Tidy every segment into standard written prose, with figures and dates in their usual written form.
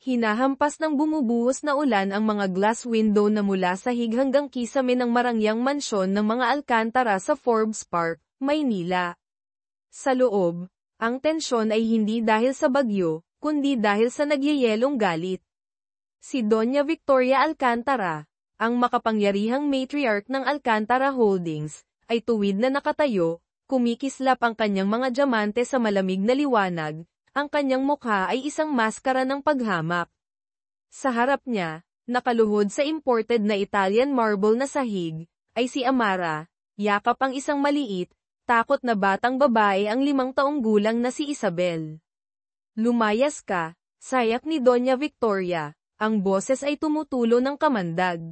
Hinahampas ng bumubuhos na ulan ang mga glass window na mula sahig hanggang kisame ng marangyang mansyon ng mga Alcantara sa Forbes Park, Maynila. Sa loob, ang tensyon ay hindi dahil sa bagyo, kundi dahil sa nagyayelong galit. Si Doña Victoria Alcantara, ang makapangyarihang matriarch ng Alcantara Holdings, ay tuwid na nakatayo, kumikislap ang kanyang mga diamante sa malamig na liwanag. Ang kanyang mukha ay isang maskara ng paghamak. Sa harap niya, nakaluhod sa imported na Italian marble na sahig, ay si Amara, yakap ang isang maliit, takot na batang babae ang 5 taong gulang na si Isabel. Lumayas ka, sayak ni Doña Victoria, ang boses ay tumutulo ng kamandag.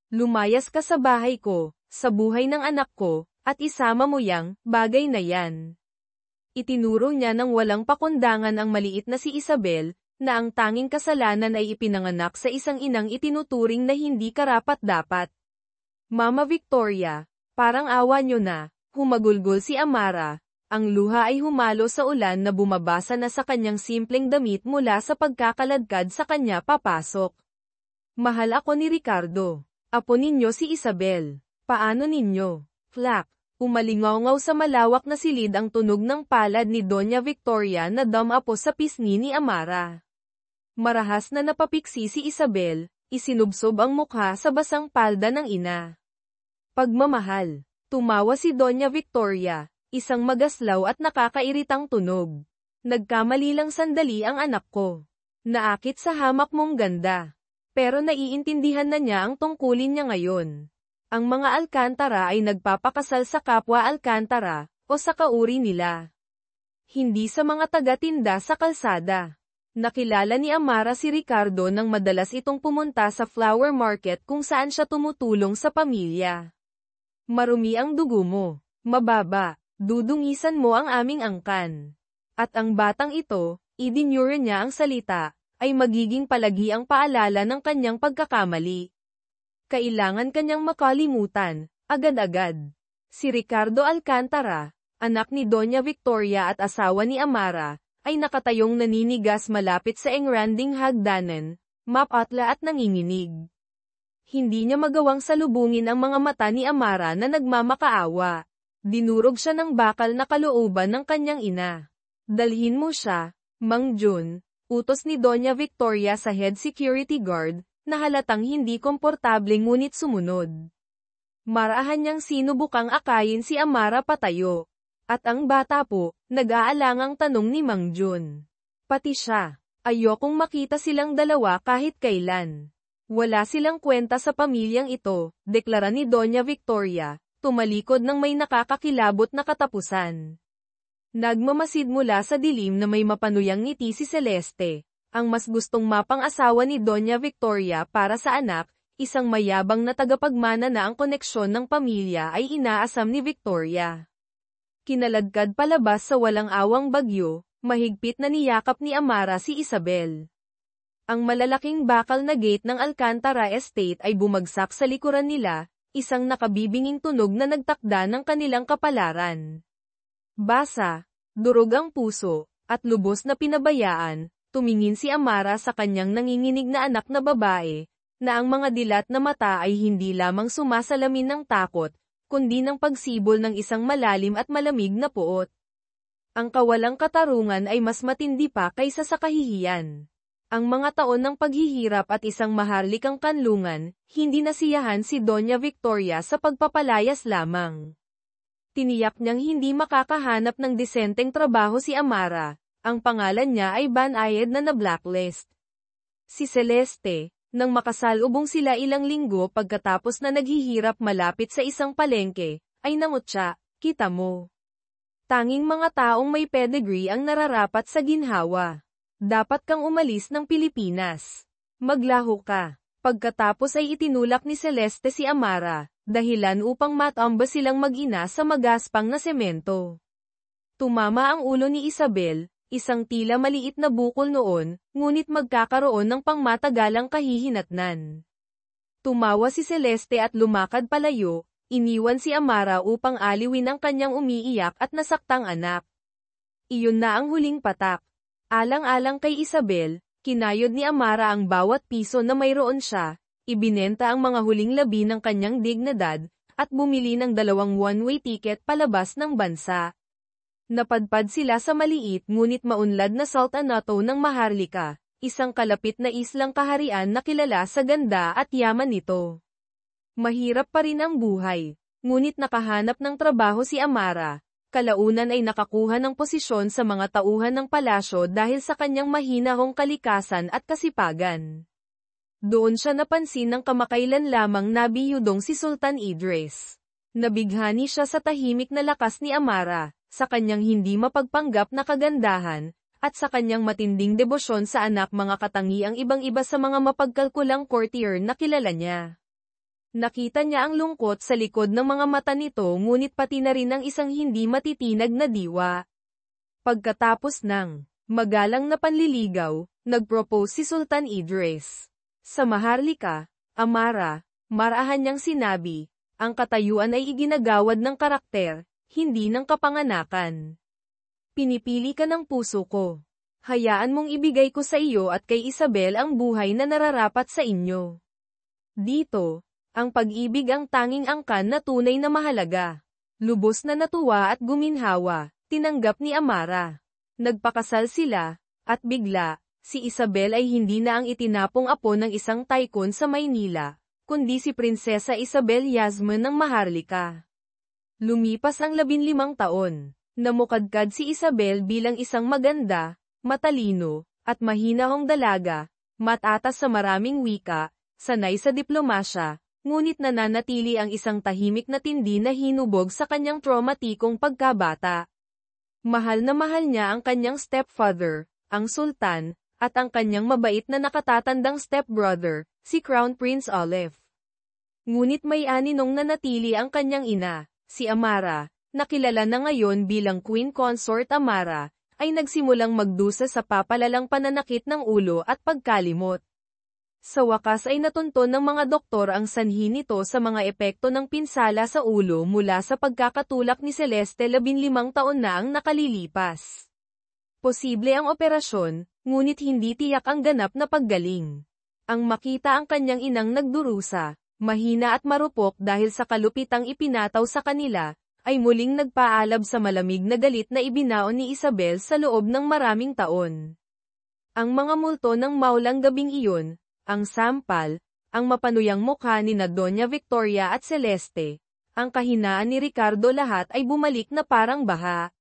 Lumayas ka sa bahay ko, sa buhay ng anak ko, at isama mo yang bagay na yan. Itinuro niya ng walang pakundangan ang maliit na si Isabel, na ang tanging kasalanan ay ipinanganak sa isang inang itinuturing na hindi karapat-dapat. Mama Victoria, parang awa niyo na, humagulgol si Amara, ang luha ay humalo sa ulan na bumabasa na sa kanyang simpleng damit mula sa pagkakaladkad sa kanya papasok. Mahal ako ni Ricardo. Apo ninyo si Isabel. Paano ninyo? Flak. Umalingaw sa malawak na silid ang tunog ng palad ni Doña Victoria na damapo sa pisngi ni Amara. Marahas na napapiksi si Isabel, isinubsob ang mukha sa basang palda ng ina. Pagmamahal. Tumawa si Doña Victoria, isang magaslaw at nakakairitang tunog. Nagkamali lang sandali ang anak ko. Naakit sa hamak mong ganda. Pero naiintindihan na niya ang tungkulin niya ngayon. Ang mga Alcantara ay nagpapakasal sa kapwa Alcantara, o sa kauri nila. Hindi sa mga taga-tinda sa kalsada. Nakilala ni Amara si Ricardo nang madalas itong pumunta sa flower market kung saan siya tumutulong sa pamilya. Marumi ang dugo mo. Mababa, dudungisan mo ang aming angkan. At ang batang ito, idinure niya ang salita, ay magiging palagi ang paalala ng kanyang pagkakamali. Kailangan kanyang makalimutan, agad-agad. Si Ricardo Alcantara, anak ni Doña Victoria at asawa ni Amara, ay nakatayong naninigas malapit sa engranding hagdanan, mapatla at nanginginig. Hindi niya magawang salubungin ang mga mata ni Amara na nagmamakaawa. Dinurog siya ng bakal na kalooban ng kanyang ina. Dalhin mo siya, Mang Jun, utos ni Doña Victoria sa head security guard, na halatang hindi komportable ngunit sumunod. Marahan niyang sinubukang akayin si Amara patayo. At ang bata po, nag-aalangang tanong ni Mang Jun. Pati siya, ayokong makita silang dalawa kahit kailan. Wala silang kwenta sa pamilyang ito, deklara ni Doña Victoria, tumalikod ng may nakakakilabot na katapusan. Nagmamasid mula sa dilim na may mapanuyang ngiti si Celeste. Ang mas gustong mapang-asawa ni Doña Victoria para sa anak, isang mayabang na tagapagmana na ang koneksyon ng pamilya ay inaasam ni Victoria. Kinaladkad palabas sa walang awang bagyo, mahigpit na niyakap ni Amara si Isabel. Ang malalaking bakal na gate ng Alcantara Estate ay bumagsak sa likuran nila, isang nakabibinging tunog na nagtakda ng kanilang kapalaran. Basa, durog ang puso, at lubos na pinabayaan. Tumingin si Amara sa kanyang nanginginig na anak na babae, na ang mga dilat na mata ay hindi lamang sumasalamin ng takot, kundi ng pagsibol ng isang malalim at malamig na puot. Ang kawalang katarungan ay mas matindi pa kaysa sa kahihiyan. Ang mga taon ng paghihirap at isang maharlikang kanlungan, hindi nasiyahan si Doña Victoria sa pagpapalayas lamang. Tiniyak niyang hindi makakahanap ng disenteng trabaho si Amara. Ang pangalan niya ay banayad na na-blacklist. Si Celeste, nang makasalubong sila ilang linggo pagkatapos na naghihirap malapit sa isang palengke, ay nangutya, kita mo. Tanging mga taong may pedigree ang nararapat sa ginhawa. Dapat kang umalis ng Pilipinas. Maglaho ka. Pagkatapos ay itinulak ni Celeste si Amara, dahilan upang matamba silang mag-ina sa magaspang na semento. Tumama ang ulo ni Isabel, isang tila maliit na bukol noon, ngunit magkakaroon ng pangmatagalang kahihinatnan. Tumawa si Celeste at lumakad palayo, iniwan si Amara upang aliwin ang kanyang umiiyak at nasaktang anak. Iyon na ang huling patak. Alang-alang kay Isabel, Kinayod ni Amara ang bawat piso na mayroon siya, ibinenta ang mga huling labi ng kanyang dignidad, at bumili ng 2 one-way ticket palabas ng bansa. Napadpad sila sa maliit ngunit maunlad na sultanato ng Maharlika, isang kalapit na islang kaharian na kilala sa ganda at yaman nito. Mahirap pa rin ang buhay, ngunit nakahanap ng trabaho si Amara. Kalaunan ay nakakuha ng posisyon sa mga tauhan ng palasyo dahil sa kanyang mahinahong kalikasan at kasipagan. Doon siya napansin ng kamakailan lamang nabiyudong si Sultan Idris. Nabighani siya sa tahimik na lakas ni Amara, sa kanyang hindi mapagpanggap na kagandahan, at sa kanyang matinding debosyon sa anak mga katangiang ibang-iba sa mga mapagkalkulang courtier na kilala niya. Nakita niya ang lungkot sa likod ng mga mata nito ngunit pati na rin ang isang hindi matitinag na diwa. Pagkatapos ng magalang na panliligaw, nag-propose si Sultan Idris. Sa Maharlika, Amara, marahan niyang sinabi, ang katayuan ay iginagawad ng karakter, hindi ng kapanganakan. Pinipili ka ng puso ko. Hayaan mong ibigay ko sa iyo at kay Isabel ang buhay na nararapat sa inyo. Dito, ang pag-ibig ang tanging angkan na tunay na mahalaga. Lubos na natuwa at guminhawa, tinanggap ni Amara. Nagpakasal sila, at bigla, si Isabel ay hindi na ang itinapong apo ng isang tycoon sa Maynila, kundi si Prinsesa Isabel Yasmin ng Maharlika. Lumipas ang 15 taon. Namukadkad si Isabel bilang isang maganda, matalino, at mahinahong dalaga, matatas sa maraming wika, sanay sa diplomasya, ngunit nananatili ang isang tahimik na tindi na hinubog sa kanyang traumatikong pagkabata. Mahal niya ang kanyang stepfather, ang sultan, at ang kanyang mabait na nakatatandang stepbrother, si Crown Prince Olive. Ngunit may aninong nanatili ang kanyang ina, si Amara, na kilala na ngayon bilang Queen Consort Amara, ay nagsimulang magdusa sa papalalang pananakit ng ulo at pagkalimot. Sa wakas ay natunton ng mga doktor ang sanhi nito sa mga epekto ng pinsala sa ulo mula sa pagkakatulak ni Celeste 15 taon na ang nakalilipas. Posible ang operasyon, ngunit hindi tiyak ang ganap na paggaling. Ang makita ang kanyang inang nagdurusa, mahina at marupok dahil sa kalupitang ipinataw sa kanila, ay muling nagpaalab sa malamig na galit na ibinaon ni Isabel sa loob ng maraming taon. Ang mga multo ng maulang gabing iyon, ang sampal, ang mapanuyang mukha ni na Doña Victoria at Celeste, ang kahinaan ni Ricardo lahat ay bumalik na parang baha.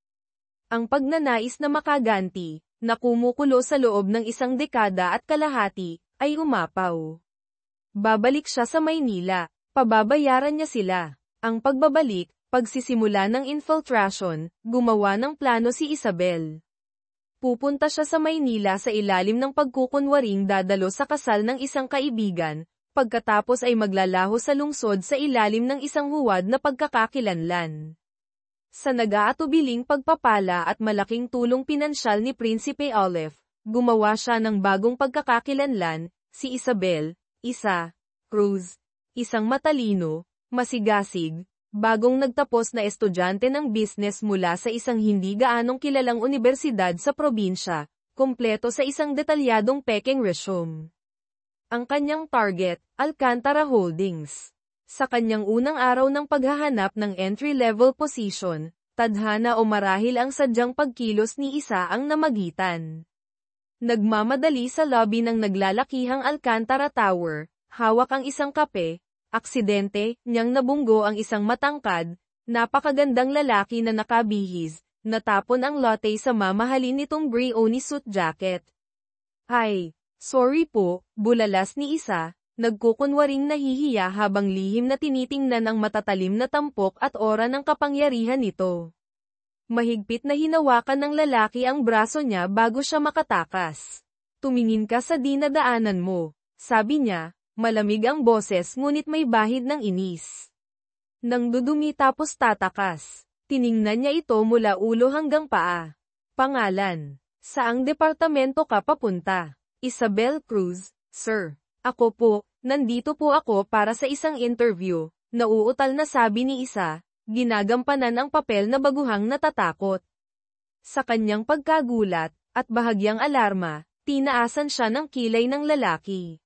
Ang pagnanais na makaganti, na kumukulo sa loob ng isang dekada at kalahati, ay umapaw. Babalik siya sa Maynila, pababayaran niya sila. Ang pagbabalik, pagsisimula ng infiltration, gumawa ng plano si Isabel. Pupunta siya sa Maynila sa ilalim ng pagkukunwaring dadalo sa kasal ng isang kaibigan, pagkatapos ay maglalaho sa lungsod sa ilalim ng isang huwad na pagkakakilanlan. Sa nag-aatubiling pagpapala at malaking tulong pinansyal ni Prinsipe Olive, gumawa siya ng bagong pagkakakilanlan, si Isabel, Cruz, isang matalino, masigasig, bagong nagtapos na estudyante ng business mula sa isang hindi gaanong kilalang unibersidad sa probinsya, kumpleto sa isang detalyadong peking resume. Ang kanyang target, Alcantara Holdings. Sa kanyang unang araw ng paghahanap ng entry-level position, tadhana o marahil ang sadyang pagkilos ni isa ang namagitan. Nagmamadali sa lobby ng naglalakihang Alcantara Tower, hawak ang isang kape. Aksidente, niyang nabunggo ang isang matangkad, napakagandang lalaki na nakabihis, natapon ang latte sa mamahalin nitong Brioni suit jacket. Ay, sorry po, bulalas ni isa, nagkukunwaring nahihiya habang lihim na tinitingnan ang matatalim na tampok at aura ng kapangyarihan nito. Mahigpit na hinawakan ng lalaki ang braso niya bago siya makatakas. Tumingin ka sa dinadaanan mo, sabi niya. Malamig ang boses ngunit may bahid ng inis. Nang dudumi tapos tatakas, tiningnan niya ito mula ulo hanggang paa. Pangalan. Saang departamento ka papunta? Isabel Cruz, sir. Ako po, nandito po ako para sa isang interview. Nauutal na sabi ni isa, ginagampanan ang papel na baguhang natatakot. Sa kanyang pagkagulat, at bahagyang alarma, Tinaasan siya ng kilay ng lalaki.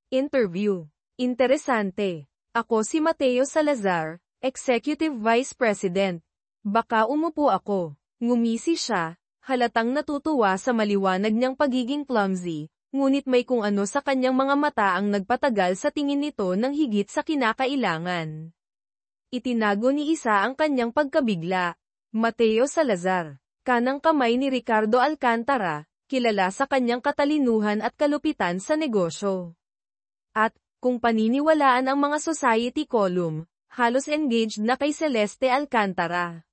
Interview. Interesante. Ako si Mateo Salazar, Executive Vice President. Baka umupo ako. Ngumisi siya, halatang natutuwa sa maliwanag niyang pagiging clumsy, ngunit may kung ano sa kanyang mga mata ang nagpatagal sa tingin nito ng higit sa kinakailangan. Itinago ni isa ang kanyang pagkabigla. Mateo Salazar, kanang kamay ni Ricardo Alcantara, kilala sa kanyang katalinuhan at kalupitan sa negosyo. At, kung paniniwalaan ang mga society column, halos engaged na kay Celeste Alcantara.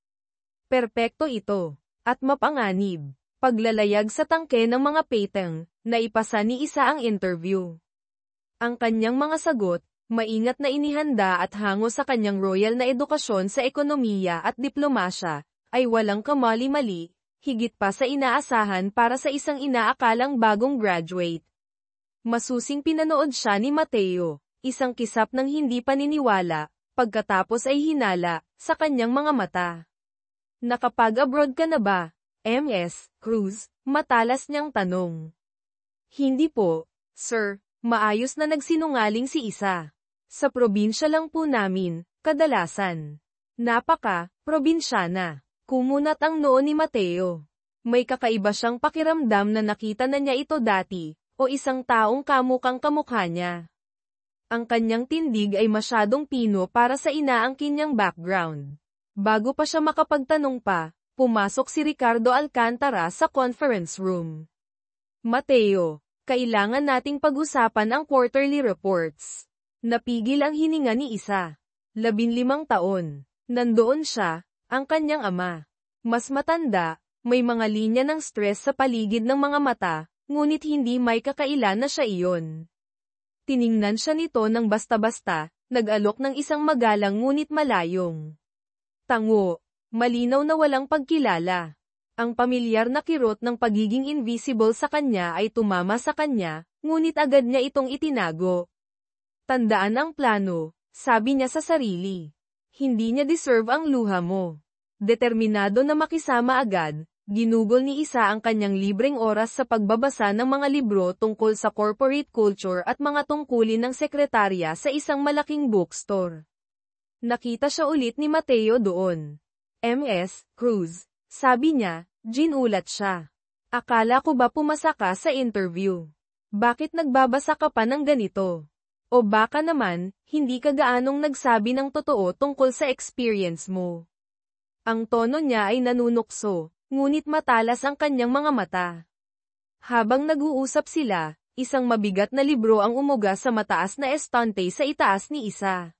Perpekto ito, at mapanganib. Paglalayag sa tangke ng mga peteng, naipasa ni isa ang interview. Ang kanyang mga sagot, maingat na inihanda at hango sa kanyang royal na edukasyon sa ekonomiya at diplomasya, ay walang kamali-mali, higit pa sa inaasahan para sa isang inaakalang bagong graduate. Masusing pinanood siya ni Mateo, isang kisap ng hindi paniniwala, pagkatapos ay hinala, sa kanyang mga mata. Nakapag-abroad ka na ba, Ms. Cruz? Matalas niyang tanong. Hindi po, sir, maayos na nagsinungaling si isa. Sa probinsya lang po namin, kadalasan. Probinsyana. Kumunat ang noo ni Mateo. May kakaiba siyang pakiramdam na nakita na niya ito dati, o isang taong kamukang kamukha niya. Ang kanyang tindig ay masyadong pino para sa inaangkin niyang background. Bago pa siya makapagtanong pa, pumasok si Ricardo Alcantara sa conference room. Mateo, kailangan nating pag-usapan ang quarterly reports. Napigil ang hininga ni isa. 15 taon. Nandoon siya, ang kanyang ama. Mas matanda, may mga linya ng stress sa paligid ng mga mata, ngunit hindi may kakailan na siya iyon. Tiningnan siya nito ng basta-basta, nag-alok ng isang magalang ngunit malayong tango, malinaw na walang pagkilala. Ang pamilyar na kirot ng pagiging invisible sa kanya ay tumama sa kanya, ngunit agad niya itong itinago. Tandaan ang plano, sabi niya sa sarili. Hindi niya deserve ang luha mo. Determinado na makisama agad, ginugol ni isa ang kanyang libreng oras sa pagbabasa ng mga libro tungkol sa corporate culture at mga tungkulin ng sekretarya sa isang malaking bookstore. Nakita siya ulit ni Mateo doon. Ms. Cruz, sabi niya, ginulat siya. Akala ko ba pumasa ka sa interview? Bakit nagbabasa ka pa ng ganito? O baka naman, hindi ka gaanong nagsabi ng totoo tungkol sa experience mo. Ang tono niya ay nanunukso, ngunit matalas ang kanyang mga mata. Habang nag-uusap sila, isang mabigat na libro ang umuga sa mataas na estante sa itaas ni isa.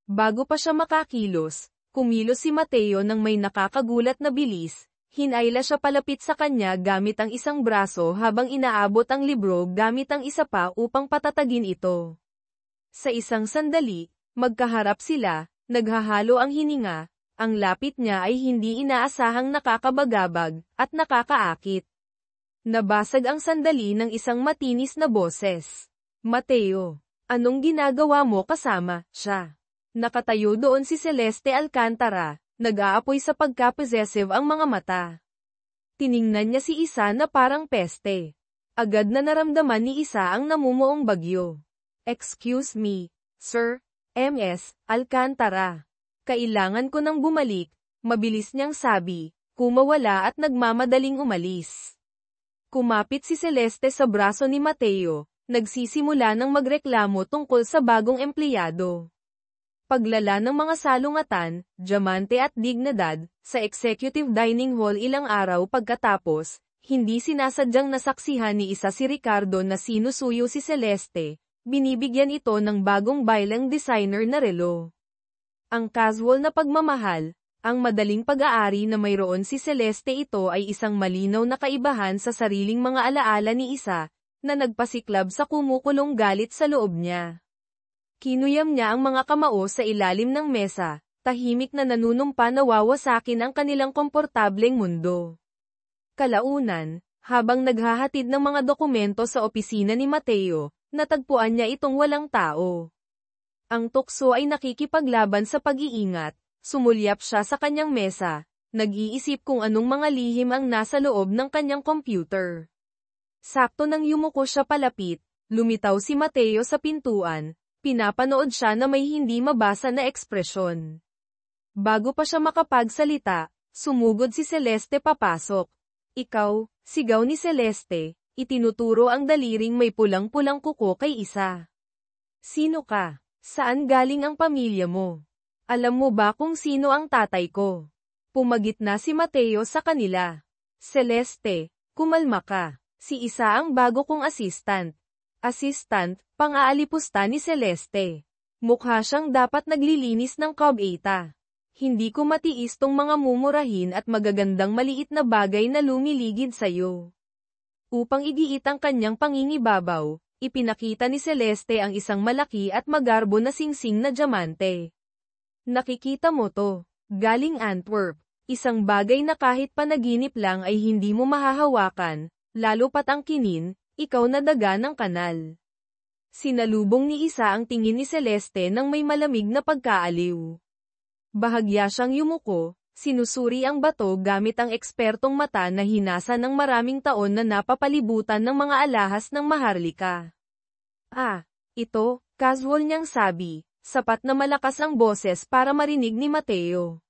Bago pa siya makakilos, kumilos si Mateo nang may nakakagulat na bilis, hinayla siya palapit sa kanya gamit ang isang braso habang inaabot ang libro gamit ang isa pa upang patatagin ito. Sa isang sandali, magkaharap sila, naghahalo ang hininga, ang lapit niya ay hindi inaasahang nakakabagabag, at nakakaakit. Nabasag ang sandali ng isang matinis na boses. Mateo, anong ginagawa mo kasama siya? Nakatayo doon si Celeste Alcantara, nag-aapoy sa pagka-possessive ang mga mata. Tiningnan niya si isa na parang peste. Agad na naramdaman ni isa ang namumuong bagyo. Excuse me, Sir, Ms. Alcantara. Kailangan ko nang bumalik, mabilis niyang sabi, kumawala at nagmamadaling umalis. Kumapit si Celeste sa braso ni Mateo, nagsisimula ng magreklamo tungkol sa bagong empleyado. Paglala ng mga salungatan, diamante at dignidad, sa executive dining hall ilang araw pagkatapos, hindi sinasadyang nasaksihan ni isa si Ricardo na sinusuyo si Celeste, binibigyan ito ng bagong bylang designer na relo. Ang casual na pagmamahal, ang madaling pag-aari na mayroon si Celeste ito ay isang malinaw na kaibahan sa sariling mga alaala ni isa, na nagpasiklab sa kumukulong galit sa loob niya. Kinuyam niya ang mga kamao sa ilalim ng mesa, tahimik na nanunumpa na wawasakin ang kanilang komportableng mundo. Kalaunan, habang naghahatid ng mga dokumento sa opisina ni Mateo, natagpuan niya itong walang tao. Ang tukso ay nakikipaglaban sa pag-iingat, sumulyap siya sa kanyang mesa, nag-iisip kung anong mga lihim ang nasa loob ng kanyang computer. Sakto nang yumuko siya palapit, lumitaw si Mateo sa pintuan, pinapanood siya na may hindi mabasa na ekspresyon. Bago pa siya makapagsalita, sumugod si Celeste papasok. Ikaw, sigaw ni Celeste, itinuturo ang daliring may pulang-pulang kuko kay Isa. Sino ka? Saan galing ang pamilya mo? Alam mo ba kung sino ang tatay ko? Pumagit na si Mateo sa kanila. Celeste, kumalma ka. Si Isa ang bago kong assistant. Assistant, pang-aalipusta ni Celeste. Mukha siyang dapat naglilinis ng Cubeta. Hindi ko matiis tong mga mumurahin at magagandang maliit na bagay na lumiligid sa'yo. Upang igiit ang kanyang pangingibabaw, ipinakita ni Celeste ang isang malaki at magarbo na singsing na diamante. Nakikita mo to, galing Antwerp, isang bagay na kahit panaginip lang ay hindi mo mahahawakan, lalo pat ang kinin, ikaw na daga ng kanal. Sinalubong ni Isa ang tingin ni Celeste nang may malamig na pagkaaliw. Bahagya siyang yumuko, sinusuri ang bato gamit ang ekspertong mata na hinasa ng maraming taon na napapalibutan ng mga alahas ng Maharlika. Ito, casual niyang sabi, sapat na malakas ang boses para marinig ni Mateo.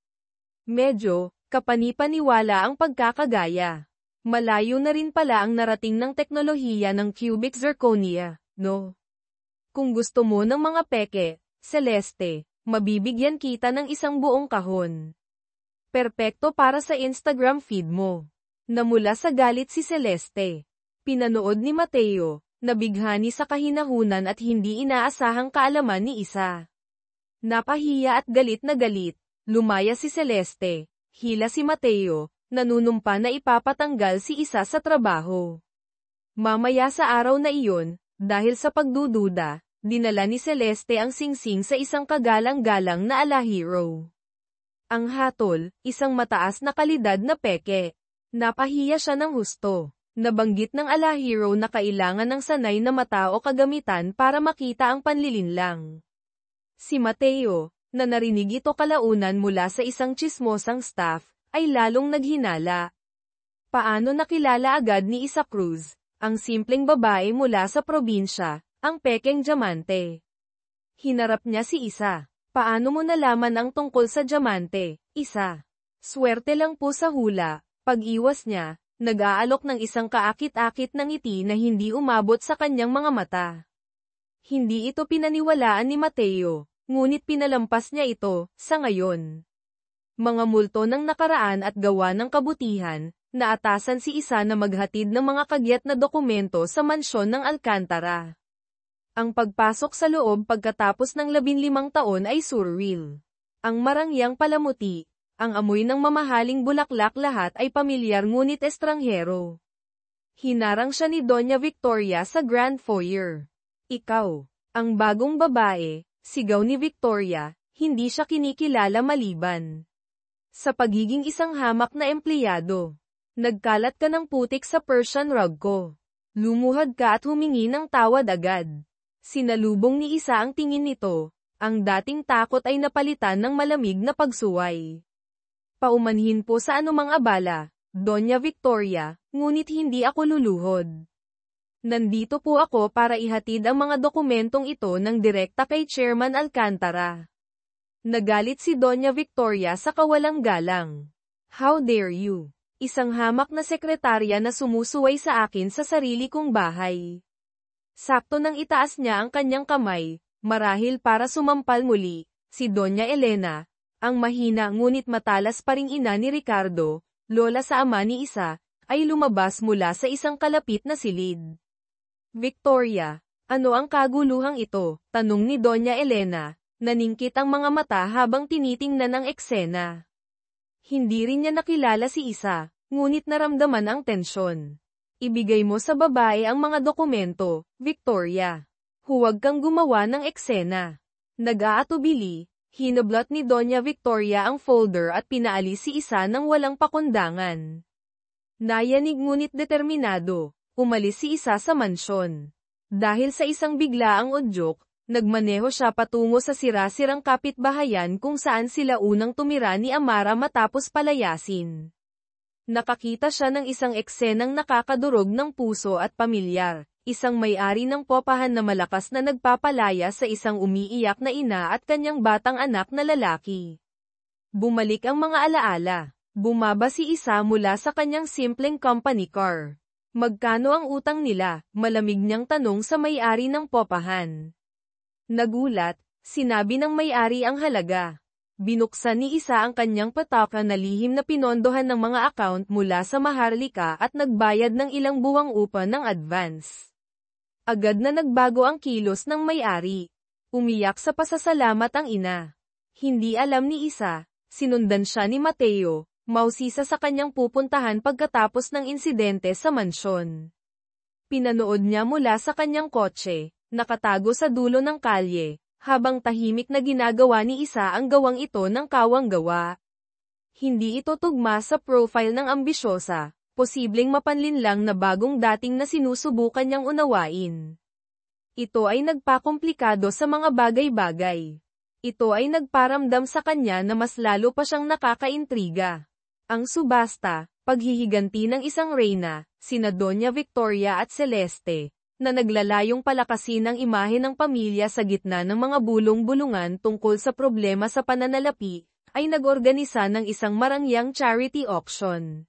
Medyo, kapanipaniwala ang pagkakagaya. Malayo na rin pala ang narating ng teknolohiya ng cubic zirconia, no? Kung gusto mo ng mga peke, Celeste, mabibigyan kita ng isang buong kahon. Perpekto para sa Instagram feed mo. Namula sa galit si Celeste. Pinanood ni Mateo, nabighani sa kahinahunan at hindi inaasahang kaalaman ni Isa. Napahiya at galit na galit, lumaya si Celeste, hila si Mateo, nanunumpa na ipapatanggal si Isa sa trabaho. Mamaya sa araw na iyon, dahil sa pagdududa, dinala ni Celeste ang singsing sa isang kagalang-galang na alahero. Ang hatol, isang mataas na kalidad na peke. Napahiya siya ng husto. Nabanggit ng alahero na kailangan ng sanay na mata o kagamitan para makita ang panlilinlang. Si Mateo, na narinig ito kalaunan mula sa isang tsismosang staff, ay lalong naghinala. Paano nakilala agad ni Isa Cruz, ang simpleng babae mula sa probinsya, ang pekeng diamante? Hinarap niya si Isa. Paano mo nalaman ang tungkol sa diamante, Isa? Swerte lang po sa hula. Pag-iwas niya, nag-aalok ng isang kaakit-akit ng ngiti na hindi umabot sa kanyang mga mata. Hindi ito pinaniwalaan ni Mateo, ngunit pinalampas niya ito, sa ngayon. Mga multo ng nakaraan at gawa ng kabutihan, naatasan si Isa na maghatid ng mga kagyat na dokumento sa mansyon ng Alcantara. Ang pagpasok sa loob pagkatapos ng 15 taon ay surreal. Ang marangyang palamuti, ang amoy ng mamahaling bulaklak lahat ay pamilyar ngunit estranghero. Hinarang siya ni Doña Victoria sa Grand Foyer. Ikaw, ang bagong babae, sigaw ni Victoria, hindi siya kinikilala maliban sa pagiging isang hamak na empleyado. Nagkalat ka ng putik sa Persian rug ko. Lumuhad ka at humingi ng tawad agad. Sinalubong ni Isa ang tingin nito, ang dating takot ay napalitan ng malamig na pagsuway. Paumanhin po sa anumang abala, Doña Victoria, ngunit hindi ako luluhod. Nandito po ako para ihatid ang mga dokumentong ito ng direkta kay Chairman Alcantara. Nagalit si Doña Victoria sa kawalang galang. How dare you? Isang hamak na sekretarya na sumusuway sa akin sa sarili kong bahay. Sakto nang itaas niya ang kanyang kamay, marahil para sumampal muli, si Doña Elena, ang mahina ngunit matalas pa ring ina ni Ricardo, lola sa ama ni Isa, ay lumabas mula sa isang kalapit na silid. Victoria, ano ang kaguluhang ito? Tanong ni Doña Elena, naningkit ang mga mata habang tinitingnan ang eksena. Hindi rin niya nakilala si Isa, ngunit naramdaman ang tensyon. Ibigay mo sa babae ang mga dokumento, Victoria. Huwag kang gumawa ng eksena. Nag-aatubili, hinablot ni Doña Victoria ang folder at pinaalis si Isa nang walang pakundangan. Nayanig ngunit determinado, umalis si Isa sa mansyon. Dahil sa isang biglaang udyok, nagmaneho siya patungo sa sira-sirang kapitbahayan kung saan sila unang tumira ni Amara matapos palayasin. Nakakita siya ng isang eksenang nakakadurog ng puso at pamilyar. Isang may-ari ng popahan na malakas na nagpapalaya sa isang umiiyak na ina at kanyang batang anak na lalaki. Bumalik ang mga alaala. Bumaba si Isa mula sa kanyang simpleng company car. Magkano ang utang nila? Malamig niyang tanong sa may-ari ng popahan. Nagulat, sinabi ng may-ari ang halaga. Binuksan ni Isa ang kanyang pataka na lihim na pinondohan ng mga account mula sa Maharlika at nagbayad ng ilang buwang upa ng advance. Agad na nagbago ang kilos ng may-ari. Umiyak sa pasasalamat ang ina. Hindi alam ni Isa, sinundan siya ni Mateo, mausisa sa kanyang pupuntahan pagkatapos ng insidente sa mansyon. Pinanood niya mula sa kanyang kotse, nakatago sa dulo ng kalye, habang tahimik na ginagawa ni Isa ang gawang ito ng kawang gawa. Hindi ito tugma sa profile ng ambisyosa. Posibleng mapanlinlang na bagong dating na sinusubukan niyang unawain. Ito ay nagpakomplikado sa mga bagay-bagay. Ito ay nagparamdam sa kanya na mas lalo pa siyang nakakaintriga. Ang subasta, paghihiganti ng isang reyna, sina Doña Victoria at Celeste, na naglalayong palakasin ang imahe ng pamilya sa gitna ng mga bulong-bulungan tungkol sa problema sa pananalapi, ay nag-organisa ng isang marangyang charity auction.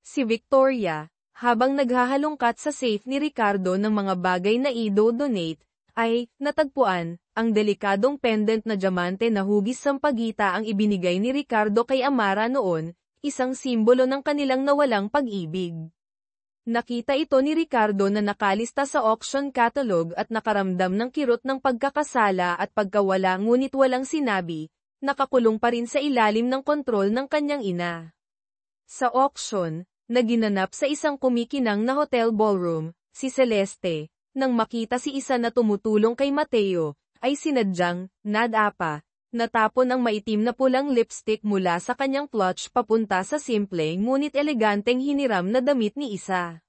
Si Victoria, habang naghahalongkat sa safe ni Ricardo ng mga bagay na i-donate, ay natagpuan ang delikadong pendant na diamante na hugis sampagita ang ibinigay ni Ricardo kay Amara noon, isang simbolo ng kanilang nawalang pag-ibig. Nakita ito ni Ricardo na nakalista sa auction catalog at nakaramdam ng kirot ng pagkakasala at pagkawala ngunit walang sinabi, nakakulong pa rin sa ilalim ng kontrol ng kanyang ina. Sa auction, na ginanap sa isang kumikinang na hotel ballroom, si Celeste, nang makita si Isa na tumutulong kay Mateo, ay sinadyang, nadapa, natapon ang maitim na pulang lipstick mula sa kanyang clutch papunta sa simple ngunit eleganteng hiniram na damit ni Isa.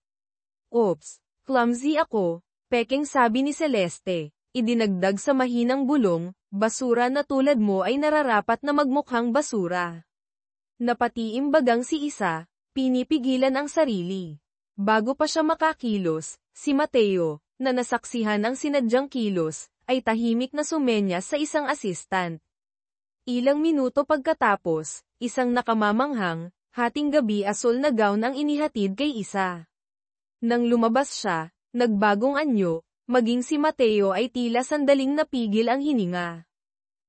Oops, clumsy ako, peking sabi ni Celeste, idinagdag sa mahinang bulong, basura na tulad mo ay nararapat na magmukhang basura. Napatiimbagang si Isa, pinipigilan ang sarili. Bago pa siya makakilos, si Mateo, na nasaksihan ang sinadyang kilos, ay tahimik na sumenya sa isang assistant. Ilang minuto pagkatapos, isang nakamamanghang, hating gabi asul na gown ang inihatid kay Isa. Nang lumabas siya, nagbagong anyo, maging si Mateo ay tila sandaling napigil ang hininga.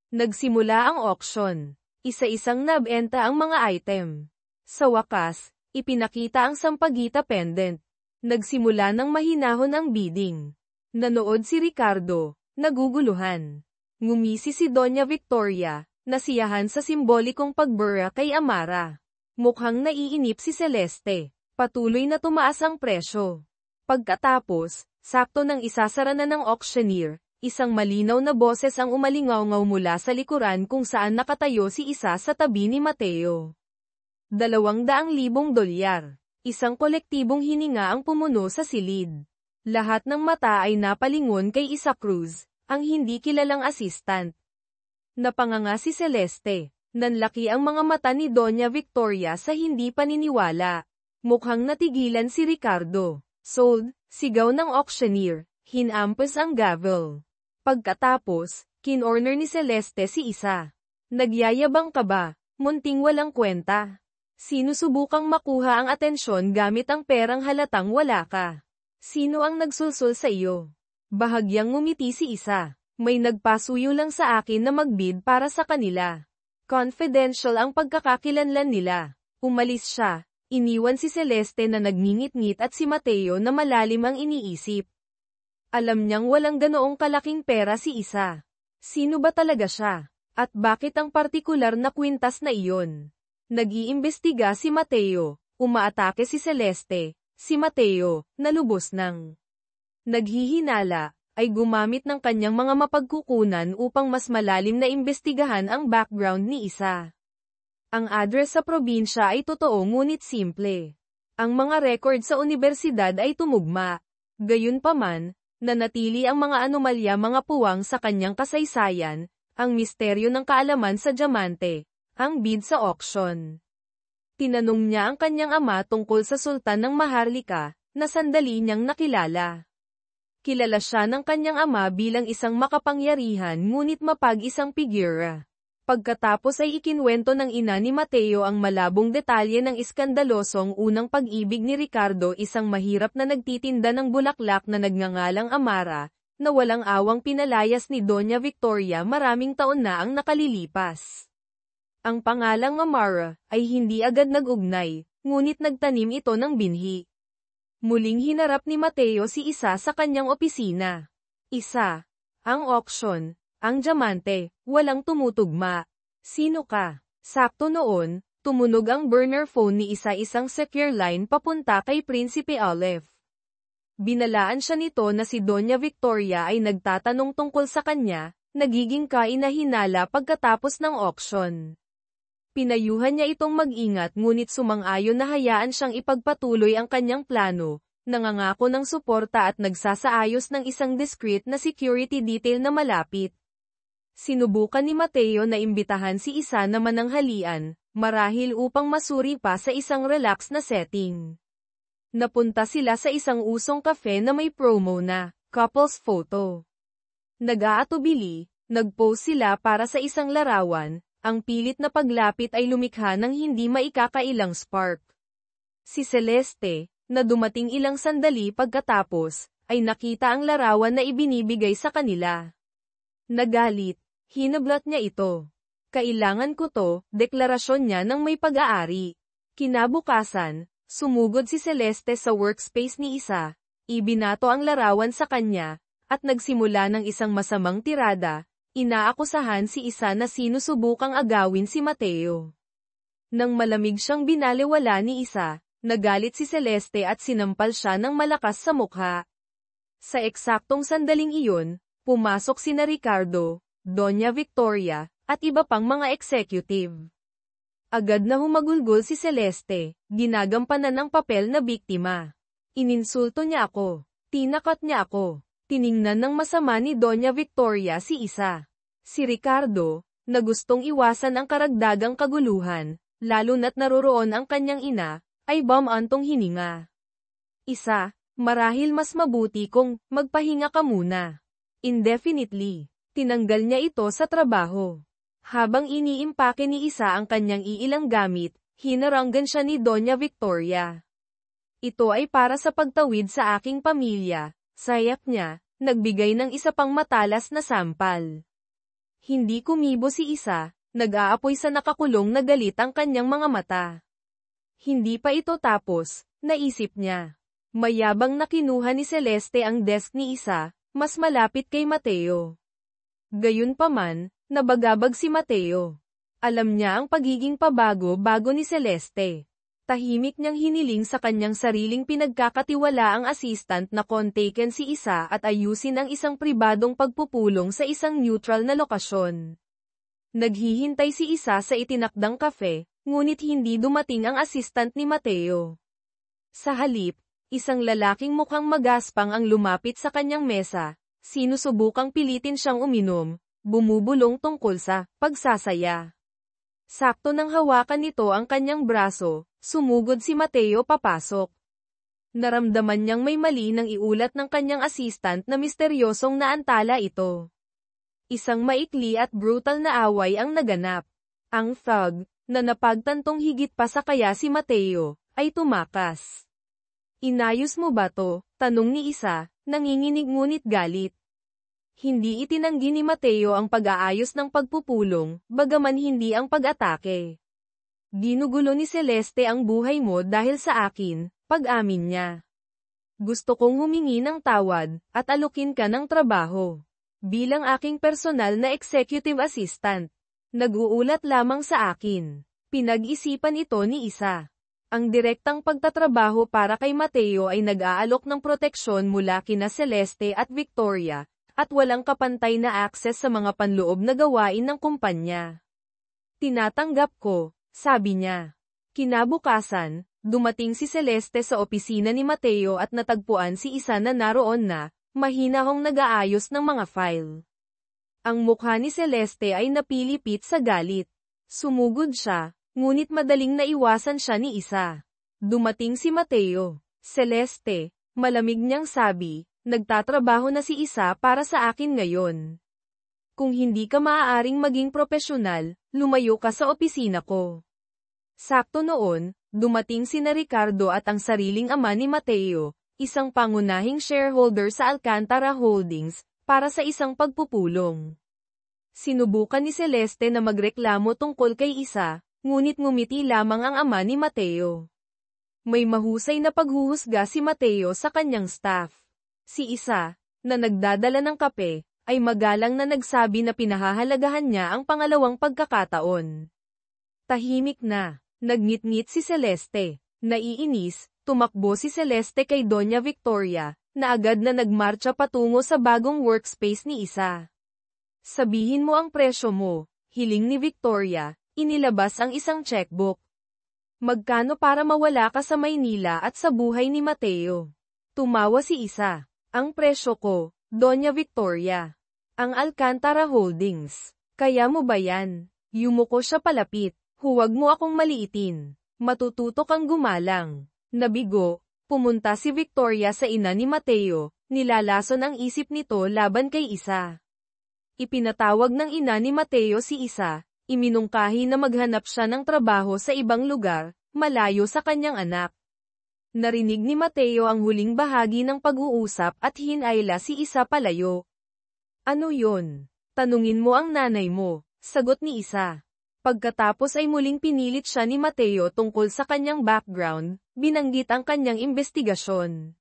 Nagsimula ang auction. Isa-isang nabenta ang mga item. Sa wakas, ipinakita ang sampagita pendant. Nagsimula ng mahinahon ang bidding. Nanood si Ricardo, naguguluhan. Ngumisi si Doña Victoria, nasiyahan sa simbolikong pagbura kay Amara. Mukhang naiinip si Celeste. Patuloy na tumaas ang presyo. Pagkatapos, sakto nang isasara na ng auctioneer, isang malinaw na boses ang umalingaw-ngaw mula sa likuran kung saan nakatayo si Isa sa tabi ni Mateo. $200,000. Isang kolektibong hininga ang pumuno sa silid. Lahat ng mata ay napalingon kay Isa Cruz, ang hindi kilalang assistant. Napanganga si Celeste. Nanlaki ang mga mata ni Doña Victoria sa hindi paniniwala. Mukhang natigilan si Ricardo. Sold, sigaw ng auctioneer. Hinampas ang gavel. Pagkatapos, kinorner ni Celeste si Isa. Nagyayabang ka ba? Munting walang kwenta. Sinusubukang makuha ang atensyon gamit ang perang halatang wala ka. Sino ang nagsulsul sa iyo? Bahagyang ngumiti si Isa. May nagpasuyo lang sa akin na magbid para sa kanila. Confidential ang pagkakakilanlan nila. Umalis siya. Iniwan si Celeste na nagngingit-ngit at si Mateo na malalim ang iniisip. Alam niyang walang ganoong kalaking pera si Isa. Sino ba talaga siya? At bakit ang partikular na kwintas na iyon? Nag-iimbestiga si Mateo. Umaatake si Celeste. Si Mateo, na lubos ng naghihinala, ay gumamit ng kanyang mga mapagkukunan upang mas malalim na imbestigahan ang background ni Isa. Ang address sa probinsya ay totoo ngunit simple. Ang mga record sa universidad ay tumugma. Gayunpaman, nanatili ang mga anomalya mga puwang sa kanyang kasaysayan, ang misteryo ng kaalaman sa diamante, ang bid sa auction. Tinanong niya ang kanyang ama tungkol sa Sultan ng Maharlika, na sandali niyang nakilala. Kilala siya ng kanyang ama bilang isang makapangyarihan ngunit mapag-isang figura. Pagkatapos ay ikinwento ng ina ni Mateo ang malabong detalye ng iskandalosong unang pag-ibig ni Ricardo, isang mahirap na nagtitinda ng bulaklak na nagngangalang Amara, na walang awang pinalayas ni Doña Victoria. Maraming taon na ang nakalilipas. Ang pangalang Amara ay hindi agad nag-ugnay, ngunit nagtanim ito ng binhi. Muling hinarap ni Mateo si Isa sa kanyang opisina. Isa. Ang auction. Ang diamante, walang tumutugma. Sino ka? Sakto noon, tumunog ang burner phone ni Isa, isang secure line papunta kay Prinsipe Olive. Binalaan siya nito na si Doña Victoria ay nagtatanong tungkol sa kanya, nagiging kainahinala pagkatapos ng auction. Pinayuhan niya itong mag-ingat ngunit sumang-ayon na hayaan siyang ipagpatuloy ang kanyang plano, nangangako ng suporta at nagsasaayos ng isang discreet na security detail na malapit. Sinubukan ni Mateo na imbitahan si Isa na mananghalian, marahil upang masuri pa sa isang relax na setting. Napunta sila sa isang usong cafe na may promo na couples photo. Nag-aatubili, nag-pose sila para sa isang larawan. Ang pilit na paglapit ay lumikha ng hindi maikakailang spark. Si Celeste, na dumating ilang sandali pagkatapos, ay nakita ang larawan na ibinibigay sa kanila. Nagalit, hinablot niya ito. Kailangan ko to, deklarasyon niya ng may pag-aari. Kinabukasan, sumugod si Celeste sa workspace ni Isa, ibinato ang larawan sa kanya, at nagsimula ng isang masamang tirada. Inaakusahan si Isa na sinusubukang agawin si Mateo. Nang malamig siyang binaliwala ni Isa, nagalit si Celeste at sinampal siya ng malakas sa mukha. Sa eksaktong sandaling iyon, pumasok sina Ricardo, Doña Victoria, at iba pang mga executive. Agad na humagulgol si Celeste, ginagampanan ng papel na biktima. Ininsulto niya ako. Tinakot niya ako. Tiningnan ng masama ni Doña Victoria si Isa. Si Ricardo, na gustong iwasan ang karagdagang kaguluhan, lalo na't naroroon ang kanyang ina, ay bumantong hininga. Isa, marahil mas mabuti kung magpahinga ka muna. Indefinitely, tinanggal niya ito sa trabaho. Habang iniimpake ni Isa ang kanyang iilang gamit, hinaranggan siya ni Doña Victoria. Ito ay para sa pagtawid sa aking pamilya. Sayap niya, nagbigay ng isa pang matalas na sampal. Hindi kumibo si Isa, nag-aapoy sa nakakulong na galit ang kanyang mga mata. Hindi pa ito tapos, naisip niya. Mayabang na kinuha ni Celeste ang desk ni Isa, mas malapit kay Mateo. Gayunpaman, nabagabag si Mateo. Alam niya ang pagiging pabago-bago ni Celeste. Tahimik niyang hiniling sa kanyang sariling pinagkakatiwalaang assistant na kontaken si Isa at ayusin ang isang pribadong pagpupulong sa isang neutral na lokasyon. Naghihintay si Isa sa itinakdang kafe, ngunit hindi dumating ang assistant ni Mateo. Sa halip, isang lalaking mukhang magaspang ang lumapit sa kanyang mesa, sinusubukang pilitin siyang uminom, bumubulong tungkol sa pagsasaya. Sakto nang hawakan nito ang kanyang braso, sumugod si Mateo papasok. Naramdaman niyang may mali nang iulat ng kanyang assistant na misteryosong naantala ito. Isang maikli at brutal na away ang naganap. Ang thug, na napagtantong higit pa sa kaya si Mateo, ay tumakas. Inayos mo ba to? Tanong ni Isa, nanginginig ngunit galit. Hindi itinanggi ni Mateo ang pag-aayos ng pagpupulong, bagaman hindi ang pag-atake. Ginugulo ni Celeste ang buhay mo dahil sa akin, pag-amin niya. Gusto kong humingi ng tawad, at alukin ka ng trabaho. Bilang aking personal na executive assistant. Nag-uulat lamang sa akin. Pinag-isipan ito ni Isa. Ang direktang pagtatrabaho para kay Mateo ay nag-aalok ng proteksyon mula kina Celeste at Victoria, at walang kapantay na access sa mga panloob na gawain ng kumpanya. Tinatanggap ko, sabi niya. Kinabukasan, dumating si Celeste sa opisina ni Mateo at natagpuan si Isa na naroon na, mahinahong nag-aayos ng mga file. Ang mukha ni Celeste ay napilipit sa galit. Sumugod siya, Ngunit madaling naiwasan siya ni Isa. Dumating si Mateo. Celeste, malamig niyang sabi, nagtatrabaho na si Isa para sa akin ngayon. Kung hindi ka maaaring maging propesyonal, lumayo ka sa opisina ko. Sakto noon, dumating sina Ricardo at ang sariling ama ni Mateo, isang pangunahing shareholder sa Alcantara Holdings, para sa isang pagpupulong. Sinubukan ni Celeste na magreklamo tungkol kay Isa, ngunit ngumiti lamang ang ama ni Mateo. May mahusay na paghuhusga si Mateo sa kanyang staff. Si Isa, na nagdadala ng kape, ay magalang na nagsabi na pinahahalagahan niya ang pangalawang pagkakataon. Tahimik na, nagngit-ngit si Celeste. Naiinis, tumakbo si Celeste kay Doña Victoria, na agad na nagmarcha patungo sa bagong workspace ni Isa. Sabihin mo ang presyo mo, hiling ni Victoria. Inilabas ang isang checkbook. Magkano para mawala ka sa Maynila at sa buhay ni Mateo? Tumawa si Isa. Ang presyo ko, Doña Victoria. Ang Alcantara Holdings. Kaya mo ba yan? Yumuko siya palapit. Huwag mo akong maliitin. Matututo kang gumalang. Nabigo, pumunta si Victoria sa ina ni Mateo, nilalason ang isip nito laban kay Isa. Ipinatawag ng ina ni Mateo si Isa. Iminungkahi na maghanap siya ng trabaho sa ibang lugar, malayo sa kanyang anak. Narinig ni Mateo ang huling bahagi ng pag-uusap at hinayla si Isa palayo. Ano yon? Tanungin mo ang nanay mo, sagot ni Isa. Pagkatapos ay muling pinilit siya ni Mateo tungkol sa kanyang background, binanggit ang kanyang investigasyon.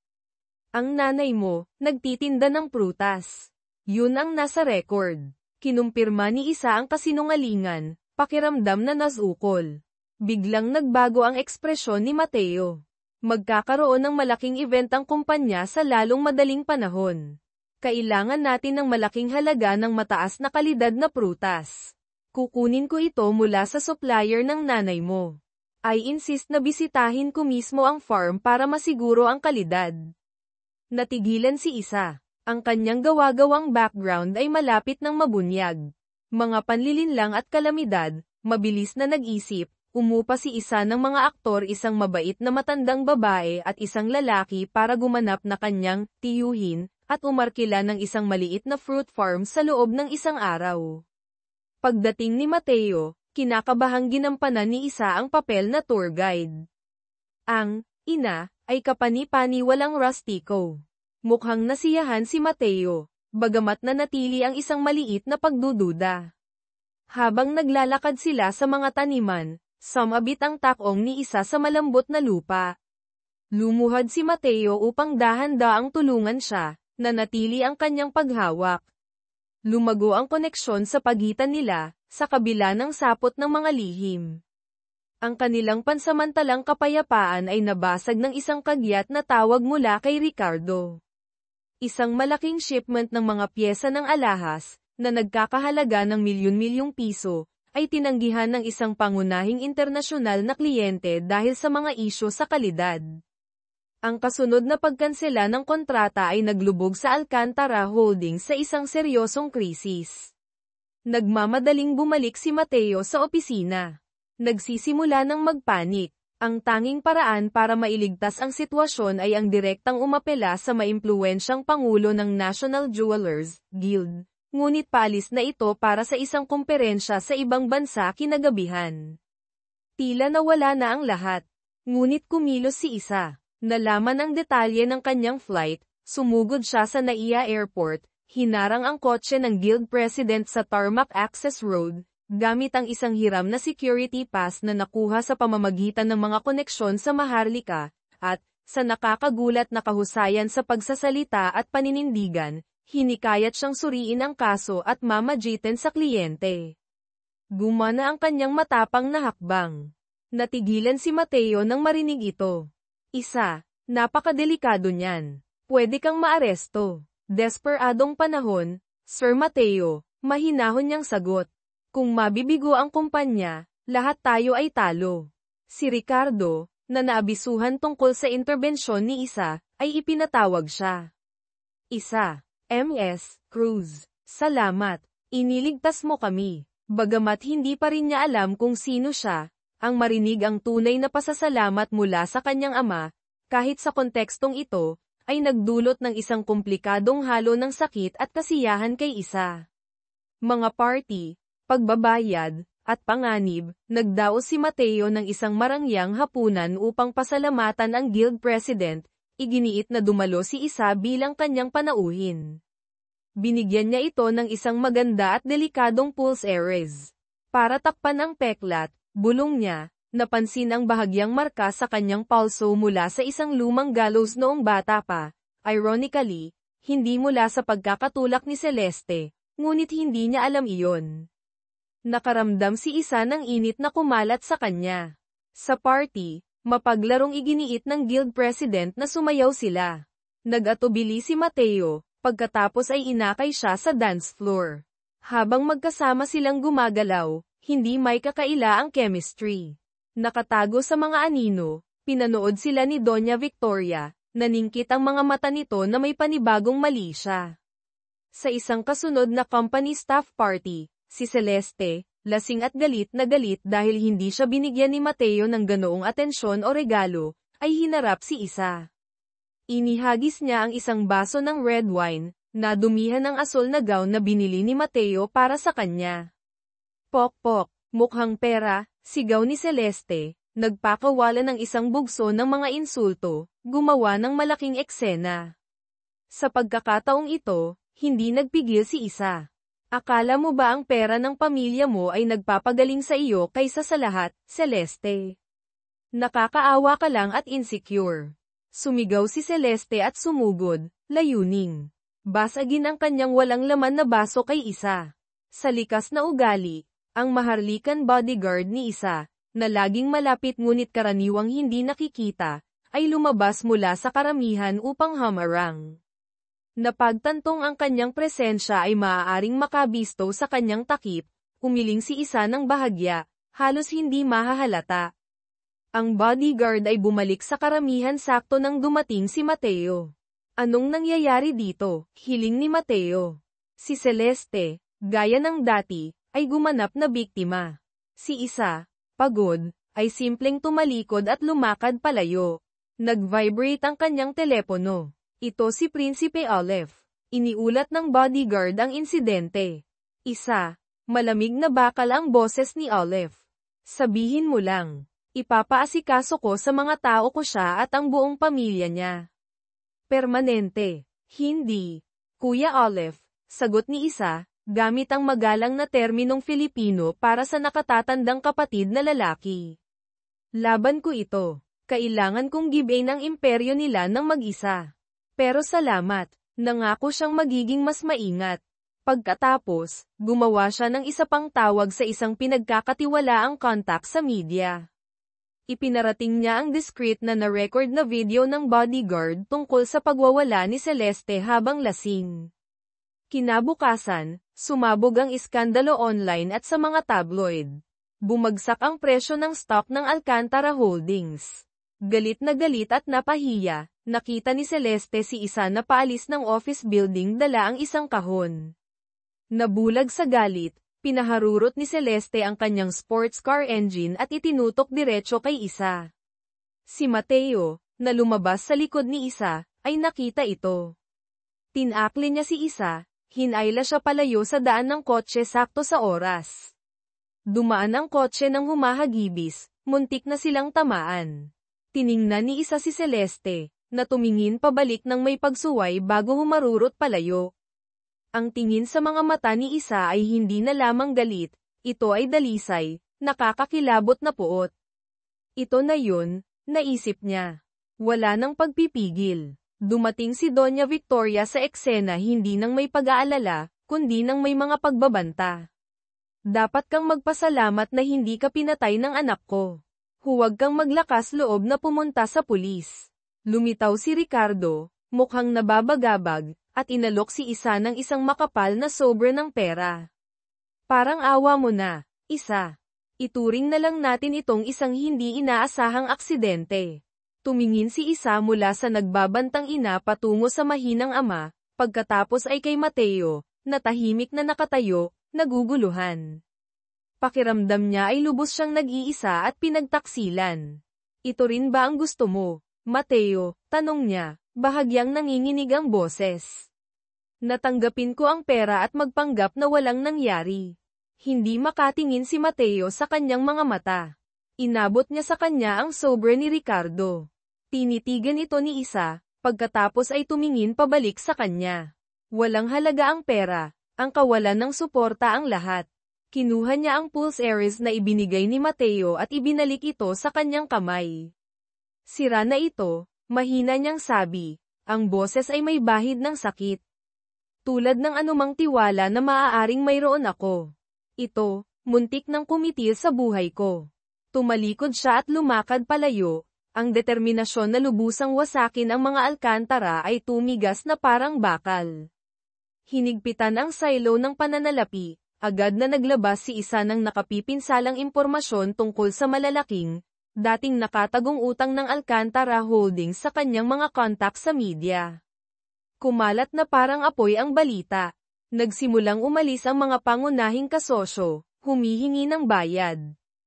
Ang nanay mo, nagtitinda ng prutas. Yun ang nasa record. Kinumpirma ni Isa ang kasinungalingan, pakiramdam na nasukol. Biglang nagbago ang ekspresyon ni Mateo. Magkakaroon ng malaking event ang kumpanya sa lalong madaling panahon. Kailangan natin ng malaking halaga ng mataas na kalidad na prutas. Kukunin ko ito mula sa supplier ng nanay mo. I insist na bisitahin ko mismo ang farm para masiguro ang kalidad. Natigilan si Isa. Ang kanyang gawa-gawang background ay malapit ng mabunyag. Mga panlilinlang at kalamidad, mabilis na nag-isip, umupa si Isa ng mga aktor, isang mabait na matandang babae at isang lalaki para gumanap na kanyang tiyuhin, at umarkila ng isang maliit na fruit farm sa loob ng isang araw. Pagdating ni Mateo, kinakabahang ginampanan ni Isa ang papel na tour guide. Ang ina ay kapani-paniwalang rustiko. Mukhang nasiyahan si Mateo, bagamat nanatili ang isang maliit na pagdududa. Habang naglalakad sila sa mga taniman, sumabit ang takong ni Isa sa malambot na lupa. Lumuhad si Mateo upang dahan-daang tulungan siya, nanatili ang kanyang paghawak. Lumago ang koneksyon sa pagitan nila, sa kabila ng sapot ng mga lihim. Ang kanilang pansamantalang kapayapaan ay nabasag ng isang kagyat na tawag mula kay Ricardo. Isang malaking shipment ng mga pyesa ng alahas, na nagkakahalaga ng milyon-milyong piso, ay tinanggihan ng isang pangunahing internasyonal na kliyente dahil sa mga isyu sa kalidad. Ang kasunod na pagkansela ng kontrata ay naglubog sa Alcantara Holdings sa isang seryosong krisis. Nagmamadaling bumalik si Mateo sa opisina. Nagsisimula ng magpanik. Ang tanging paraan para mailigtas ang sitwasyon ay ang direktang umapela sa maimpluwensyang pangulo ng National Jewelers Guild, ngunit paalis na ito para sa isang kumperensya sa ibang bansa kinagabihan. Tila nawala na ang lahat, ngunit kumilos si Isa. Nalaman ang detalye ng kanyang flight, sumugod siya sa Naiya Airport, hinarang ang kotse ng Guild President sa Tarmac Access Road, gamit ang isang hiram na security pass na nakuha sa pamamagitan ng mga koneksyon sa Maharlika, at, sa nakakagulat na kahusayan sa pagsasalita at paninindigan, hinikayat siyang suriin ang kaso at mamagitan sa kliyente. Gumana ang kanyang matapang na hakbang. Natigilan si Mateo nang marinig ito. Isa, napakadelikado niyan. Pwede kang maaresto. Desperadong panahon, Sir Mateo, mahinahon niyang sagot. Kung mabibigo ang kumpanya, lahat tayo ay talo. Si Ricardo, na naabisuhan tungkol sa interbensyon ni Isa, ay ipinatawag siya. Isa, Ms. Cruz, salamat, iniligtas mo kami. Bagamat hindi pa rin niya alam kung sino siya, ang marinig ang tunay na pasasalamat mula sa kanyang ama, kahit sa kontekstong ito, ay nagdulot ng isang komplikadong halo ng sakit at kasiyahan kay Isa. Mga party, pagbabayad, at panganib, nagdaos si Mateo ng isang marangyang hapunan upang pasalamatan ang guild president, iginiit na dumalo si Isa bilang kanyang panauhin. Binigyan niya ito ng isang maganda at delikadong pulse Ares. Para takpan ang peklat, bulong niya, napansin ang bahagyang marka sa kanyang pulso mula sa isang lumang gallows noong bata pa. Ironically, hindi mula sa pagkakatulak ni Celeste, ngunit hindi niya alam iyon. Nakaramdam si Isa ng init na kumalat sa kanya. Sa party, mapaglarong iginiit ng guild president na sumayaw sila. Nag-atubili si Mateo, pagkatapos ay inakay siya sa dance floor. Habang magkasama silang gumagalaw, hindi may kakaila ang chemistry. Nakatago sa mga anino, pinanood sila ni Doña Victoria, naningkit ang mga mata nito na may panibagong mali siya. Sa isang kasunod na company staff party, si Celeste, lasing at galit na galit dahil hindi siya binigyan ni Mateo ng ganoong atensyon o regalo, ay hinarap si Isa. Inihagis niya ang isang baso ng red wine, na dumihan ng asol na gown na binili ni Mateo para sa kanya. Pok-pok, mukhang pera, sigaw ni Celeste, nagpakawala ng isang bugso ng mga insulto, gumawa ng malaking eksena. Sa pagkakataong ito, hindi nagpigil si Isa. Akala mo ba ang pera ng pamilya mo ay nagpapagaling sa iyo kaysa sa lahat, Celeste? Nakakaawa ka lang at insecure. Sumigaw si Celeste at sumugod, layuning. Basagin ang kanyang walang laman na baso kay Isa. Sa likas na ugali, ang maharlikan bodyguard ni Isa, na laging malapit ngunit karaniwang hindi nakikita, ay lumabas mula sa karamihan upang hamarang. Napagtantong ang kanyang presensya ay maaaring makabisto sa kanyang takip, umiling si Isa ng bahagya, halos hindi mahahalata. Ang bodyguard ay bumalik sa karamihan sakto nang dumating si Mateo. Anong nangyayari dito? Hiling ni Mateo. Si Celeste, gaya ng dati, ay gumanap na biktima. Si Isa, pagod, ay simpleng tumalikod at lumakad palayo. Nag-vibrate ang kanyang telepono. Ito si Prinsipe Olive. Iniulat ng bodyguard ang insidente. Isa, malamig na bakal ang boses ni Olive. Sabihin mo lang. Ipapaasikaso ko sa mga tao ko siya at ang buong pamilya niya. Permanente. Hindi. Kuya Olive, sagot ni Isa, gamit ang magalang na terminong Filipino para sa nakatatandang kapatid na lalaki. Laban ko ito. Kailangan kong gibain ang imperyo nila ng mag-isa. Pero salamat, nangako siyang magiging mas maingat. Pagkatapos, gumawa siya ng isa pang tawag sa isang pinagkakatiwalaang contact sa media. Ipinarating niya ang discreet na na-record na video ng bodyguard tungkol sa pagwawala ni Celeste habang lasing. Kinabukasan, sumabog ang iskandalo online at sa mga tabloid. Bumagsak ang presyo ng stock ng Alcantara Holdings. Galit at napahiya, nakita ni Celeste si Isa na paalis ng office building dala ang isang kahon. Nabulag sa galit, pinaharurot ni Celeste ang kanyang sports car engine at itinutok diretso kay Isa. Si Mateo, na lumabas sa likod ni Isa, ay nakita ito. Tinakli niya si Isa, hinayla siya palayo sa daan ng kotse sakto sa oras. Dumaan ang kotse ng humahagibis, muntik na silang tamaan. Tiningnan ni Isa si Celeste, na tumingin pabalik ng may pagsuway bago humarurot palayo. Ang tingin sa mga mata ni Isa ay hindi na lamang galit, ito ay dalisay, nakakakilabot na puot. Ito na yun, naisip niya. Wala nang pagpipigil. Dumating si Doña Victoria sa eksena hindi nang may pag-aalala, kundi nang may mga pagbabanta. Dapat kang magpasalamat na hindi ka pinatay ng anak ko. Huwag kang maglakas loob na pumunta sa pulis. Lumitaw si Ricardo, mukhang nababagabag, at inalok si Isa ng isang makapal na sobre ng pera. Parang awa mo na, Isa. Ituring na lang natin itong isang hindi inaasahang aksidente. Tumingin si Isa mula sa nagbabantang ina patungo sa mahinang ama, pagkatapos ay kay Mateo, na tahimik na nakatayo, naguguluhan. Pakiramdam niya ay lubos siyang nag-iisa at pinagtaksilan. Ito rin ba ang gusto mo, Mateo? Tanong niya, bahagyang nanginginig ang boses. Natanggapin ko ang pera at magpanggap na walang nangyari. Hindi makatingin si Mateo sa kanyang mga mata. Inabot niya sa kanya ang sobre ni Ricardo. Tinitigan ito ni Isa, pagkatapos ay tumingin pabalik sa kanya. Walang halaga ang pera, ang kawalan ng suporta ang lahat. Kinuha niya ang pulse earrings na ibinigay ni Mateo at ibinalik ito sa kanyang kamay. Sira na ito, mahina niyang sabi. Ang boses ay may bahid ng sakit. Tulad ng anumang tiwala na maaaring mayroon ako. Ito, muntik nang kumitil sa buhay ko. Tumalikod siya at lumakad palayo. Ang determinasyon na lubusang wasakin ang mga Alcantara ay tumigas na parang bakal. Hinigpitan ang silo ng pananalapi, agad na naglabas si Isa ng nakapipinsalang impormasyon tungkol sa malalaking, dating nakatagong utang ng Alcantara Holdings sa kanyang mga kontak sa media. Kumalat na parang apoy ang balita. Nagsimulang umalis ang mga pangunahing kasosyo, humihingi ng bayad.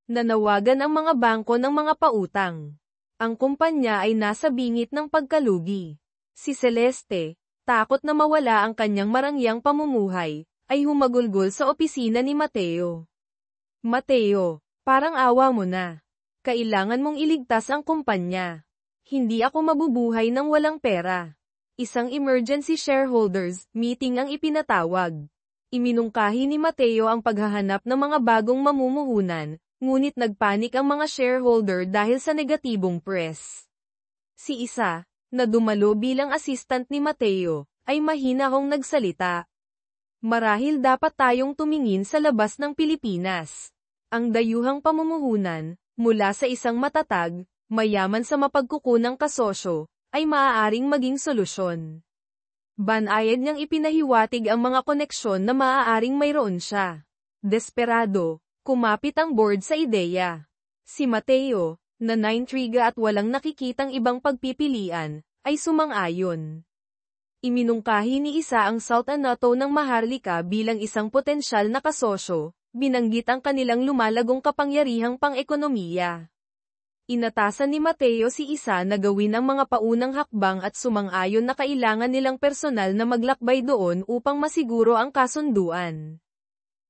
Nanawagan ang mga bangko ng mga pautang. Ang kumpanya ay nasa bingit ng pagkalugi. Si Celeste, takot na mawala ang kanyang marangyang pamumuhay, ay humagulgol sa opisina ni Mateo. Mateo, parang awa mo na. Kailangan mong iligtas ang kumpanya. Hindi ako mabubuhay ng walang pera. Isang emergency shareholders meeting ang ipinatawag. Iminungkahi ni Mateo ang paghahanap ng mga bagong mamumuhunan, ngunit nagpanik ang mga shareholder dahil sa negatibong press. Si Isa, na dumalo bilang assistant ni Mateo, ay mahinahong nagsalita. Marahil dapat tayong tumingin sa labas ng Pilipinas. Ang dayuhang pamumuhunan, mula sa isang matatag, mayaman sa mapagkukunang kasosyo, ay maaaring maging solusyon. Banayad niyang ipinahiwatig ang mga koneksyon na maaaring mayroon siya. Desperado, kumapit ang board sa ideya. Si Mateo, na naintriga at walang nakikitang ibang pagpipilian, ay sumang-ayon. Iminungkahi ni Isa ang Sultanato ng Maharlika bilang isang potensyal na kasosyo, binanggit ang kanilang lumalagong kapangyarihang pang-ekonomiya. Inatasan ni Mateo si Isa na gawin ang mga paunang hakbang at sumang-ayon na kailangan nilang personal na maglakbay doon upang masiguro ang kasunduan.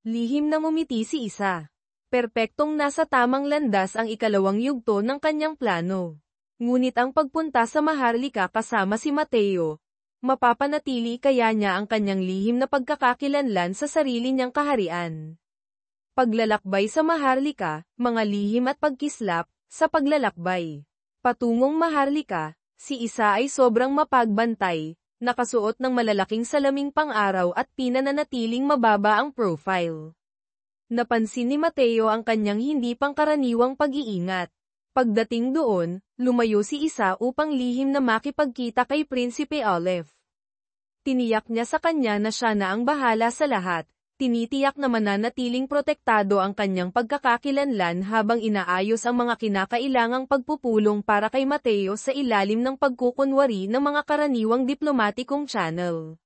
Lihim na ngumiti si Isa. Perpektong nasa tamang landas ang ikalawang yugto ng kanyang plano. Ngunit ang pagpunta sa Maharlika kasama si Mateo, mapapanatili kaya niya ang kanyang lihim na pagkakakilanlan sa sarili niyang kaharian. Paglalakbay sa Maharlika, mga lihim at pagkislap, sa paglalakbay. Patungong Maharlika, si Isa ay sobrang mapagbantay, nakasuot ng malalaking salaming pang-araw at pinananatiling mababa ang profile. Napansin ni Mateo ang kanyang hindi pangkaraniwang pag-iingat. Pagdating doon, lumayo si Isa upang lihim na makipagkita kay Prinsipe Olive. Tiniyak niya sa kanya na siya na ang bahala sa lahat. Tinitiyak na mananatiling protektado ang kanyang pagkakakilanlan habang inaayos ang mga kinakailangang pagpupulong para kay Mateo sa ilalim ng pagkukunwari ng mga karaniwang diplomatikong channel.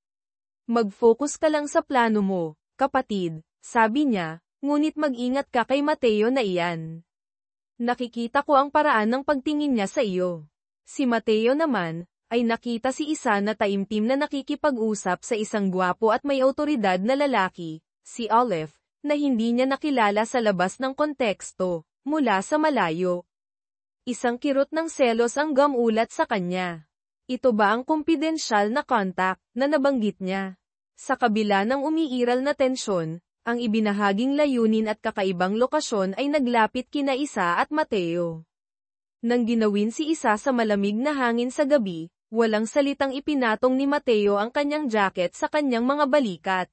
Mag-focus ka lang sa plano mo, kapatid, sabi niya, ngunit mag-ingat ka kay Mateo na iyan. Nakikita ko ang paraan ng pagtingin niya sa iyo. Si Mateo naman, ay nakita si Isa na taimtim na nakikipag-usap sa isang gwapo at may awtoridad na lalaki, si Olive, na hindi niya nakilala sa labas ng konteksto, mula sa malayo. Isang kirot ng selos ang gamulat sa kanya. Ito ba ang kumpidensyal na kontak na nabanggit niya? Sa kabila ng umiiral na tensyon, ang ibinahaging layunin at kakaibang lokasyon ay naglapit kina Isa at Mateo. Nang ginawin si Isa sa malamig na hangin sa gabi, walang salitang ipinatong ni Mateo ang kanyang jacket sa kanyang mga balikat.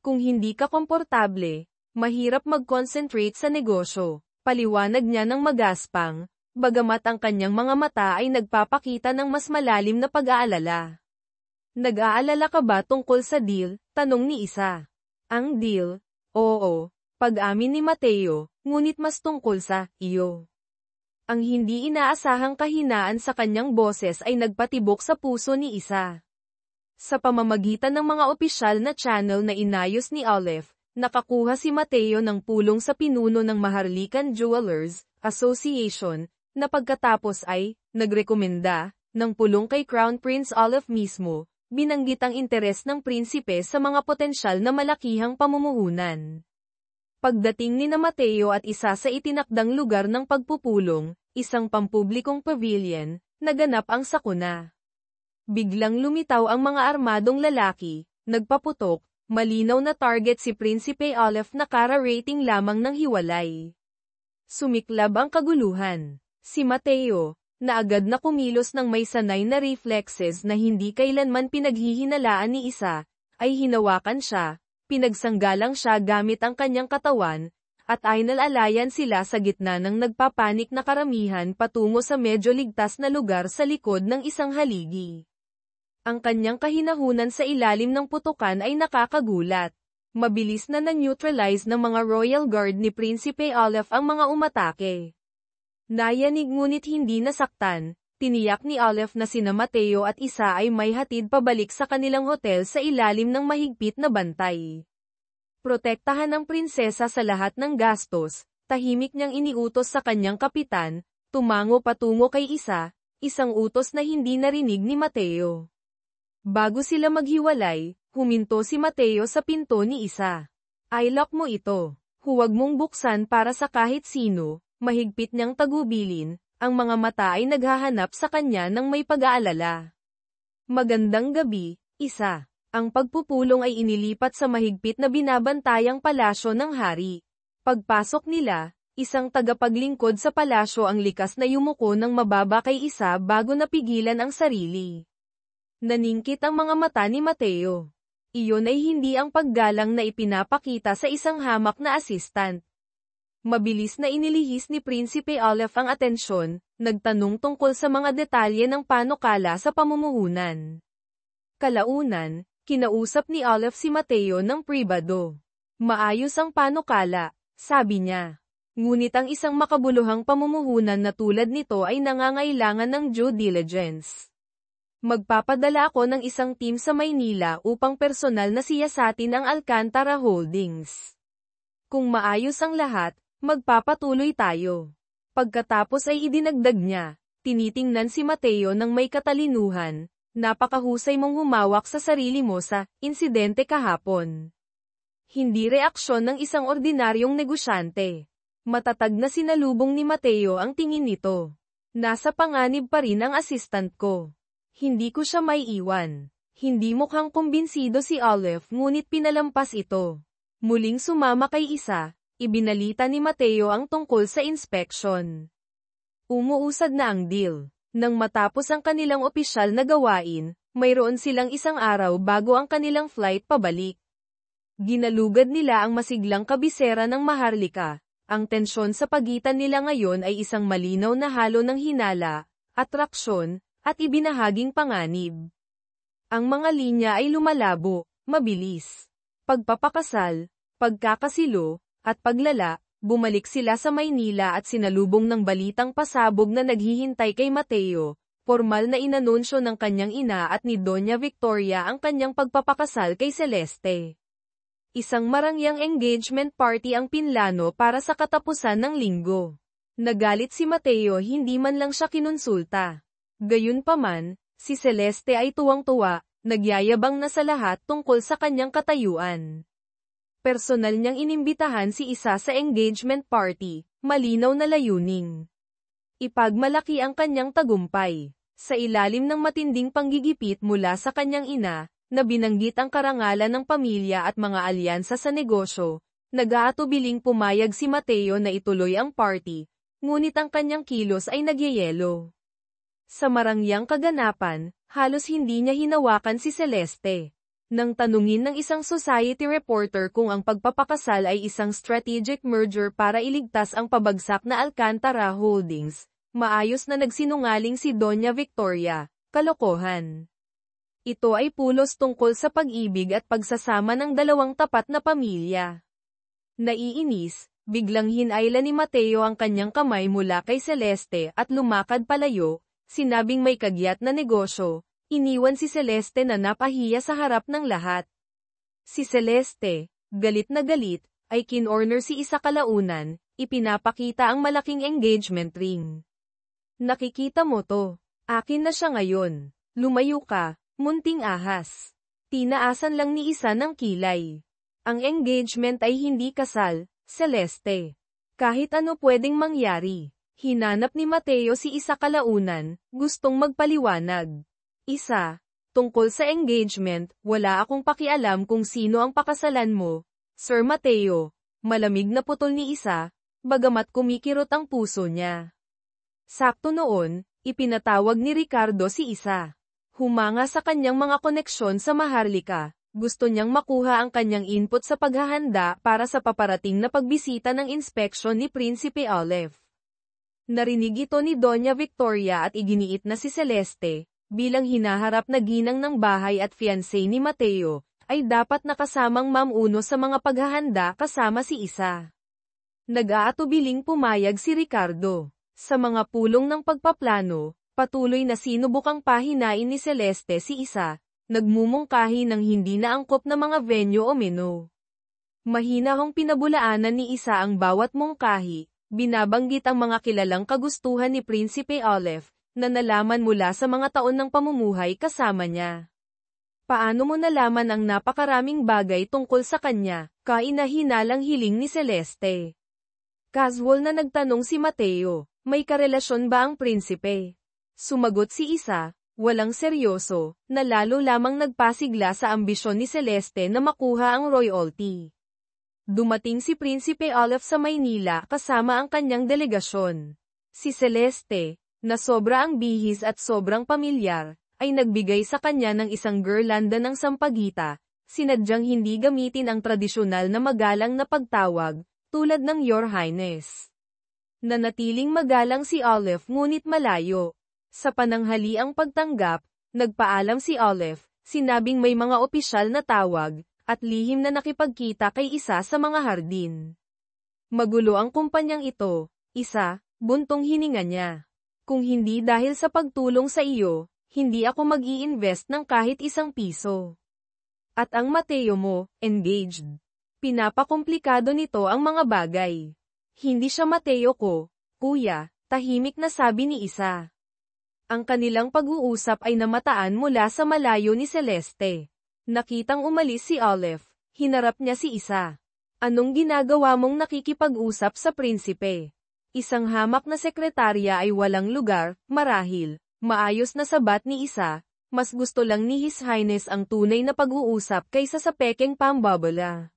Kung hindi ka komportable, mahirap mag-concentrate sa negosyo, paliwanag niya ng magaspang, bagamat ang kanyang mga mata ay nagpapakita ng mas malalim na pag-aalala. Nag-aalala ka ba tungkol sa deal? Tanong ni Isa. Ang deal? Oo, pag-amin ni Mateo, ngunit mas tungkol sa iyo. Ang hindi inaasahang kahinaan sa kanyang boses ay nagpatibok sa puso ni Isa. Sa pamamagitan ng mga opisyal na channel na inayos ni Olive, Nakakuha si Mateo ng pulong sa pinuno ng Maharlikan Jewelers Association, na pagkatapos ay nagrekomenda ng pulong kay Crown Prince Olaf mismo, binanggit ang interes ng prinsipe sa mga potensyal na malakihang pamumuhunan. Pagdating ni na Mateo at isa sa itinakdang lugar ng pagpupulong, isang pampublikong pavilion, naganap ang sakuna. Biglang lumitaw ang mga armadong lalaki, nagpaputok, malinaw na target si Prinsipe Olaf na kara-rating lamang ng hiwalay. Sumiklab ang kaguluhan. Si Mateo, na agad na kumilos ng may sanay na reflexes na hindi kailanman pinaghihinalaan ni isa, ay hinawakan siya, pinagsanggalang siya gamit ang kanyang katawan, at ay nalalayan sila sa gitna ng nagpapanik na karamihan patungo sa medyo ligtas na lugar sa likod ng isang haligi. Ang kanyang kahinahunan sa ilalim ng putukan ay nakakagulat. Mabilis na na-neutralize ng mga Royal Guard ni Prinsipe Olaf ang mga umatake. Nayanig ngunit hindi nasaktan, tiniyak ni Olaf na sina Mateo at isa ay may hatid pabalik sa kanilang hotel sa ilalim ng mahigpit na bantay. Protektahan ng prinsesa sa lahat ng gastos, tahimik niyang iniutos sa kanyang kapitan, tumango patungo kay isa, isang utos na hindi narinig ni Mateo. Bago sila maghiwalay, huminto si Mateo sa pinto ni isa. "I-lock mo ito. Huwag mong buksan para sa kahit sino." Mahigpit niyang tagubilin, ang mga mata ay naghahanap sa kanya ng may pag-aalala. "Magandang gabi, isa." Ang pagpupulong ay inilipat sa mahigpit na binabantayang palasyo ng hari. Pagpasok nila, isang tagapaglingkod sa palasyo ang likas na yumuko ng mababa kay isa bago napigilan ang sarili. Naningkit ang mga mata ni Mateo. Iyon ay hindi ang paggalang na ipinapakita sa isang hamak na assistant. Mabilis na inilihis ni Prinsipe Olaf ang atensyon, nagtanong tungkol sa mga detalye ng panukala sa pamumuhunan. Kalaunan, kinausap ni Olaf si Mateo ng pribado. "Maayos ang panukala," sabi niya. "Ngunit ang isang makabuluhang pamumuhunan na tulad nito ay nangangailangan ng due diligence. Magpapadala ako ng isang team sa Maynila upang personal na siyasatin ang Alcantara Holdings. Kung maayos ang lahat, magpapatuloy tayo." Pagkatapos ay idinagdag niya, tinitingnan si Mateo ng may katalinuhan, "Napakahusay mong humawak sa sarili mo sa insidente kahapon." Hindi reaksyon ng isang ordinaryong negosyante. Matatag na sinalubong ni Mateo ang tingin nito. "Nasa panganib pa rin ang assistant ko. Hindi ko siya may iwan." Hindi mukhang kumbinsido si Olaf ngunit pinalampas ito. Muling sumama kay isa. Ibinalita ni Mateo ang tungkol sa inspection. Umuusad na ang deal. Nang matapos ang kanilang opisyal na gawain, mayroon silang isang araw bago ang kanilang flight pabalik. Ginalugad nila ang masiglang kabisera ng Maharlika. Ang tensyon sa pagitan nila ngayon ay isang malinaw na halo ng hinala, atraksyon, at ibinahaging panganib. Ang mga linya ay lumalabo, mabilis. Pagpapakasal, pagkakasilo, at paglala, bumalik sila sa Maynila at sinalubong ng balitang pasabog na naghihintay kay Mateo. Formal na inanunsyo ng kanyang ina at ni Doña Victoria ang kanyang pagpapakasal kay Celeste. Isang marangyang engagement party ang pinlano para sa katapusan ng linggo. Nagalit si Mateo, hindi man lang siya kinonsulta. Gayunpaman, si Celeste ay tuwang-tuwa, nagyayabang na sa lahat tungkol sa kanyang katayuan. Personal niyang inimbitahan si isa sa engagement party, malinaw na layuning ipagmalaki ang kanyang tagumpay. Sa ilalim ng matinding panggigipit mula sa kanyang ina, na binanggit ang karangalan ng pamilya at mga alyansa sa negosyo, nag-aatubiling pumayag si Mateo na ituloy ang party, ngunit ang kanyang kilos ay nagyayelo. Sa marangyang kaganapan, halos hindi niya hinawakan si Celeste. Nang tanungin ng isang society reporter kung ang pagpapakasal ay isang strategic merger para iligtas ang pabagsak na Alcantara Holdings, maayos na nagsinungaling si Doña Victoria, "Kalokohan. Ito ay pulos tungkol sa pag-ibig at pagsasama ng dalawang tapat na pamilya." Naiinis, biglang hinayla ni Mateo ang kanyang kamay mula kay Celeste at lumakad palayo, sinabing may kagyat na negosyo. Iniwan si Celeste na napahiya sa harap ng lahat. Si Celeste, Galit na galit, ay kinorner si Isa kalaunan, ipinapakita ang malaking engagement ring. Nakikita mo to. Akin na siya ngayon. Lumayo ka, munting ahas. Tinaasan lang ni Isa ng kilay. Ang engagement ay hindi kasal, Celeste. Kahit ano pwedeng mangyari. Hinanap ni Mateo si Isa kalaunan, gustong magpaliwanag. Isa, tungkol sa engagement, wala akong pakialam kung sino ang pakasalan mo, Sir Mateo. Malamig na putol ni Isa, bagamat kumikirot ang puso niya. Sakto noon, ipinatawag ni Ricardo si Isa. Humanga sa kanyang mga koneksyon sa Maharlika, gusto niyang makuha ang kanyang input sa paghahanda para sa paparating na pagbisita ng inspeksyon ni Prinsipe Olive. Narinig ito ni Doña Victoria at iginiit na si Celeste, bilang hinaharap na ginang ng bahay at fiancé ni Mateo, ay dapat nakasamang mamuno sa mga paghahanda kasama si Isa. Nag-aatubiling pumayag si Ricardo. Sa mga pulong ng pagpaplano, patuloy na sinubukang pahinain ni Celeste si Isa, nagmumungkahi ng hindi naangkop na mga venue o menu. Mahina hong pinabulaanan ni Isa ang bawat mungkahi, binabanggit ang mga kilalang kagustuhan ni Prinsipe Olive, na nalaman mula sa mga taon ng pamumuhay kasama niya. Paano mo nalaman ang napakaraming bagay tungkol sa kanya, kainahinalang hiling ni Celeste? Casual na nagtanong si Mateo, may karelasyon ba ang prinsipe? Sumagot si Isa, walang seryoso, na lalo lamang nagpasigla sa ambisyon ni Celeste na makuha ang royalty. Dumating si Prinsipe Olive sa Maynila kasama ang kanyang delegasyon. Si Celeste, na sobra ang bihis at sobrang pamilyar, ay nagbigay sa kanya ng isang girlanda ng sampagita, sinadyang hindi gamitin ang tradisyonal na magalang na pagtawag, tulad ng Your Highness. Nanatiling magalang si Olive ngunit malayo. Sa pananghaliang pagtanggap, nagpaalam si Olive, sinabing may mga opisyal na tawag, at lihim na nakipagkita kay Isa sa mga hardin. Magulo ang kumpanyang ito, Isa, buntong hininga niya. Kung hindi dahil sa pagtulong sa iyo, hindi ako mag-i-invest ng kahit isang piso. At ang Mateo mo, engaged. Pinapakomplikado nito ang mga bagay. Hindi siya Mateo ko, kuya, tahimik na sabi ni Isa. Ang kanilang pag-uusap ay namataan mula sa malayo ni Celeste. Nakitang umalis si Olive, hinarap niya si Isa. Anong ginagawa mong nakikipag-usap sa prinsipe? Isang hamak na sekretarya ay walang lugar, marahil, maayos na sabat ni Isa, mas gusto lang ni His Highness ang tunay na pag-uusap kaysa sa pekeng pambabala.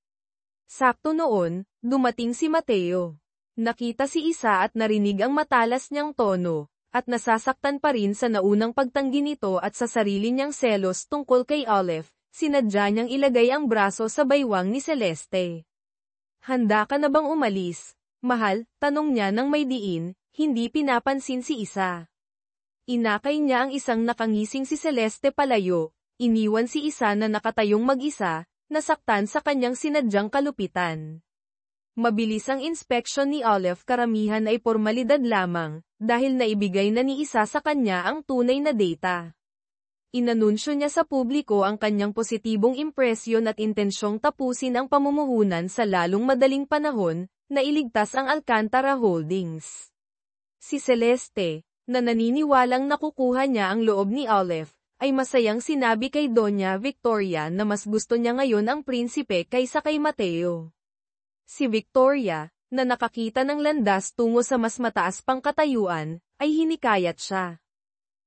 Sakto noon, dumating si Mateo. Nakita si Isa at narinig ang matalas niyang tono, at nasasaktan pa rin sa naunang pagtanggi nito at sa sarili niyang selos tungkol kay Olive, sinadya niyang ilagay ang braso sa baywang ni Celeste. Handa ka na bang umalis? Mahal, tanong niya nang may diin, hindi pinapansin si Isa. Inakay niya ang isang nakangising si Celeste palayo, iniwan si Isa na nakatayong mag-isa, nasaktan sa kanyang sinadyang kalupitan. Mabilis ang inspeksyon ni Olive, karamihan ay pormalidad lamang, dahil naibigay na ni Isa sa kanya ang tunay na data. Inanunsyo niya sa publiko ang kanyang positibong impresyon at intensyong tapusin ang pamumuhunan sa lalong madaling panahon, na iligtas ang Alcantara Holdings. Si Celeste, na naniniwalang nakukuha niya ang loob ni Olive, ay masayang sinabi kay Doña Victoria na mas gusto niya ngayon ang prinsipe kaysa kay Mateo. Si Victoria, na nakakita ng landas tungo sa mas mataas pang katayuan, ay hinikayat siya.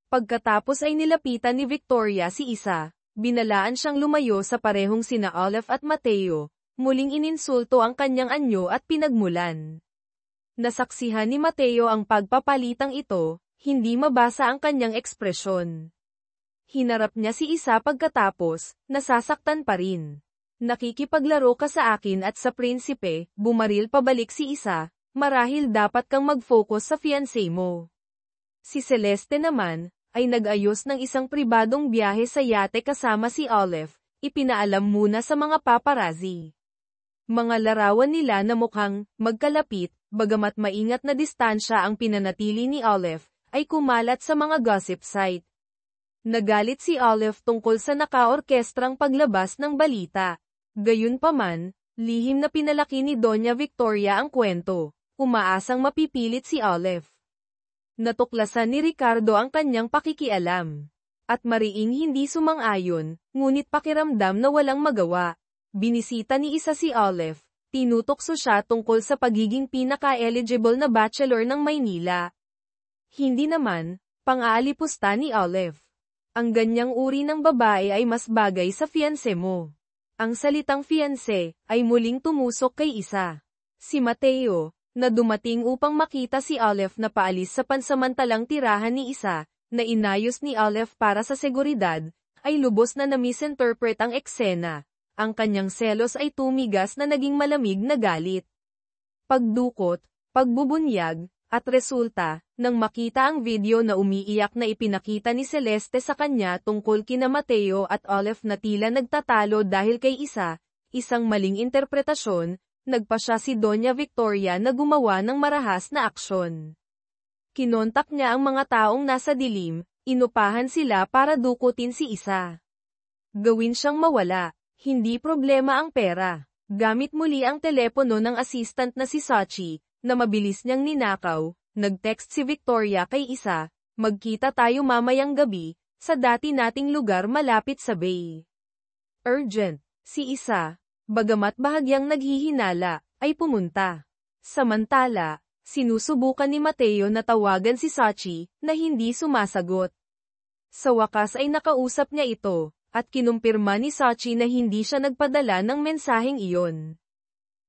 Pagkatapos ay nilapitan ni Victoria si Isa, binalaan siyang lumayo sa parehong sina Olive at Mateo, muling ininsulto ang kanyang anyo at pinagmulan. Nasaksihan ni Mateo ang pagpapalitang ito, hindi mabasa ang kanyang ekspresyon. Hinarap niya si Isa pagkatapos, nasasaktan pa rin. Nakikipaglaro ka sa akin at sa prinsipe, bumaril pabalik si Isa, marahil dapat kang mag-focus sa fiancé mo. Si Celeste naman, ay nag-ayos ng isang pribadong biyahe sa yate kasama si Olive, ipinaalam muna sa mga paparazzi. Mga larawan nila na mukhang magkalapit, bagamat maingat na distansya ang pinanatili ni Olive, ay kumalat sa mga gossip site. Nagalit si Olive tungkol sa nakaorkestrang paglabas ng balita. Gayunpaman, Lihim na pinalaki ni Doña Victoria ang kwento, umaasang mapipilit si Olive. Natuklasan ni Ricardo ang kanyang pakikialam. At mariing hindi sumang-ayon, ngunit pakiramdam na walang magawa. Binisita ni isa si Olive, tinutokso siya tungkol sa pagiging pinaka-eligible na bachelor ng Maynila. Hindi naman, pang-aalipusta ni Olive. Ang ganyang uri ng babae ay mas bagay sa fiancé mo. Ang salitang fiancé ay muling tumusok kay isa. Si Mateo, na dumating upang makita si Olive na paalis sa pansamantalang tirahan ni isa, na inayos ni Olive para sa seguridad, ay lubos na na-misinterpret ang eksena. Ang kanyang selos ay tumigas na naging malamig na galit. Pagdukot, pagbubunyag, at resulta, nang makita ang video na umiiyak na ipinakita ni Celeste sa kanya tungkol kina Mateo at Olive na tila nagtatalo dahil kay isa, isang maling interpretasyon, nagpa siya si Doña Victoria na gumawa ng marahas na aksyon. Kinontak niya ang mga taong nasa dilim, inupahan sila para dukutin si isa. Gawin siyang mawala, hindi problema ang pera. Gamit muli ang telepono ng assistant na si Sachi, na mabilis niyang ninakaw, nag-text si Victoria kay isa, magkita tayo mamayang gabi, sa dati nating lugar malapit sa bay. Urgent, si isa, bagamat bahagyang naghihinala, ay pumunta. Samantala, sinusubukan ni Mateo na tawagan si Sachi, na hindi sumasagot. Sa wakas ay nakausap niya ito, at kinumpirma ni Sachi na hindi siya nagpadala ng mensaheng iyon.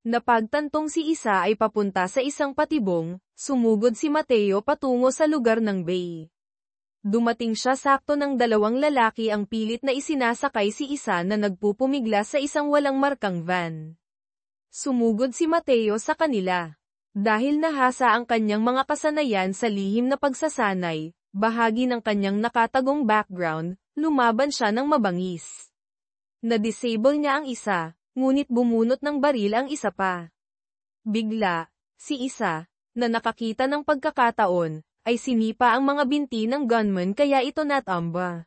Napagtantong si isa ay papunta sa isang patibong, sumugod si Mateo patungo sa lugar ng bay. Dumating siya sakto ng dalawang lalaki ang pilit na isinasakay si isa na nagpupumigla sa isang walang markang van. Sumugod si Mateo sa kanila. Dahil nahasa ang kanyang mga kasanayan sa lihim na pagsasanay, bahagi ng kanyang nakatagong background, lumaban siya ng mabangis. Na-disable niya ang isa, ngunit bumunot ng baril ang isa pa. Bigla, si isa, na nakakita ng pagkakataon, ay sinipa ang mga binti ng gunman kaya ito natamba.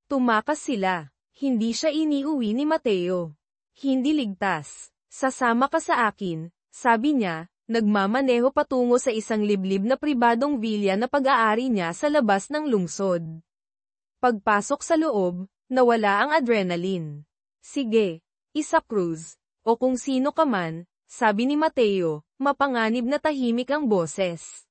Tumakas sila. Hindi siya iniuwi ni Mateo. Hindi ligtas. Sasama ka sa akin, sabi niya, nagmamaneho patungo sa isang liblib na pribadong villa na pag-aari niya sa labas ng lungsod. Pagpasok sa loob, nawala ang adrenaline. Sige, Isa Cruz, o kung sino ka man, sabi ni Mateo, mapanganib na tahimik ang boses.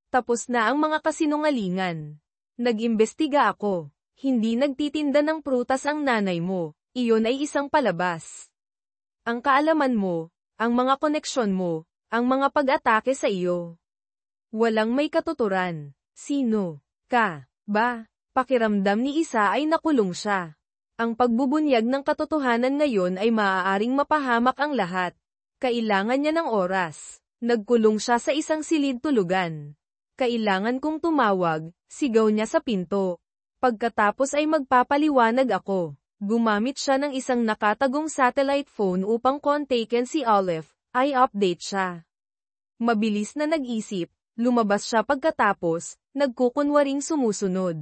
Tapos na ang mga kasinungalingan. Nag-imbestiga ako. Hindi nagtitinda ng prutas ang nanay mo, iyon ay isang palabas. Ang kaalaman mo, ang mga koneksyon mo, ang mga pag-atake sa iyo. Walang may katuturan. Sino ka ba? Pakiramdam ni isa ay nakulong siya. Ang pagbubunyag ng katotohanan ngayon ay maaaring mapahamak ang lahat. Kailangan niya ng oras. Nagkulong siya sa isang silid tulugan. Kailangan kong tumawag, sigaw niya sa pinto. Pagkatapos ay magpapaliwanag ako. Gumamit siya ng isang nakatagong satellite phone upang kontakin si Olive, ay update siya. Mabilis na nag-isip, lumabas siya pagkatapos, nagkukunwaring sumusunod.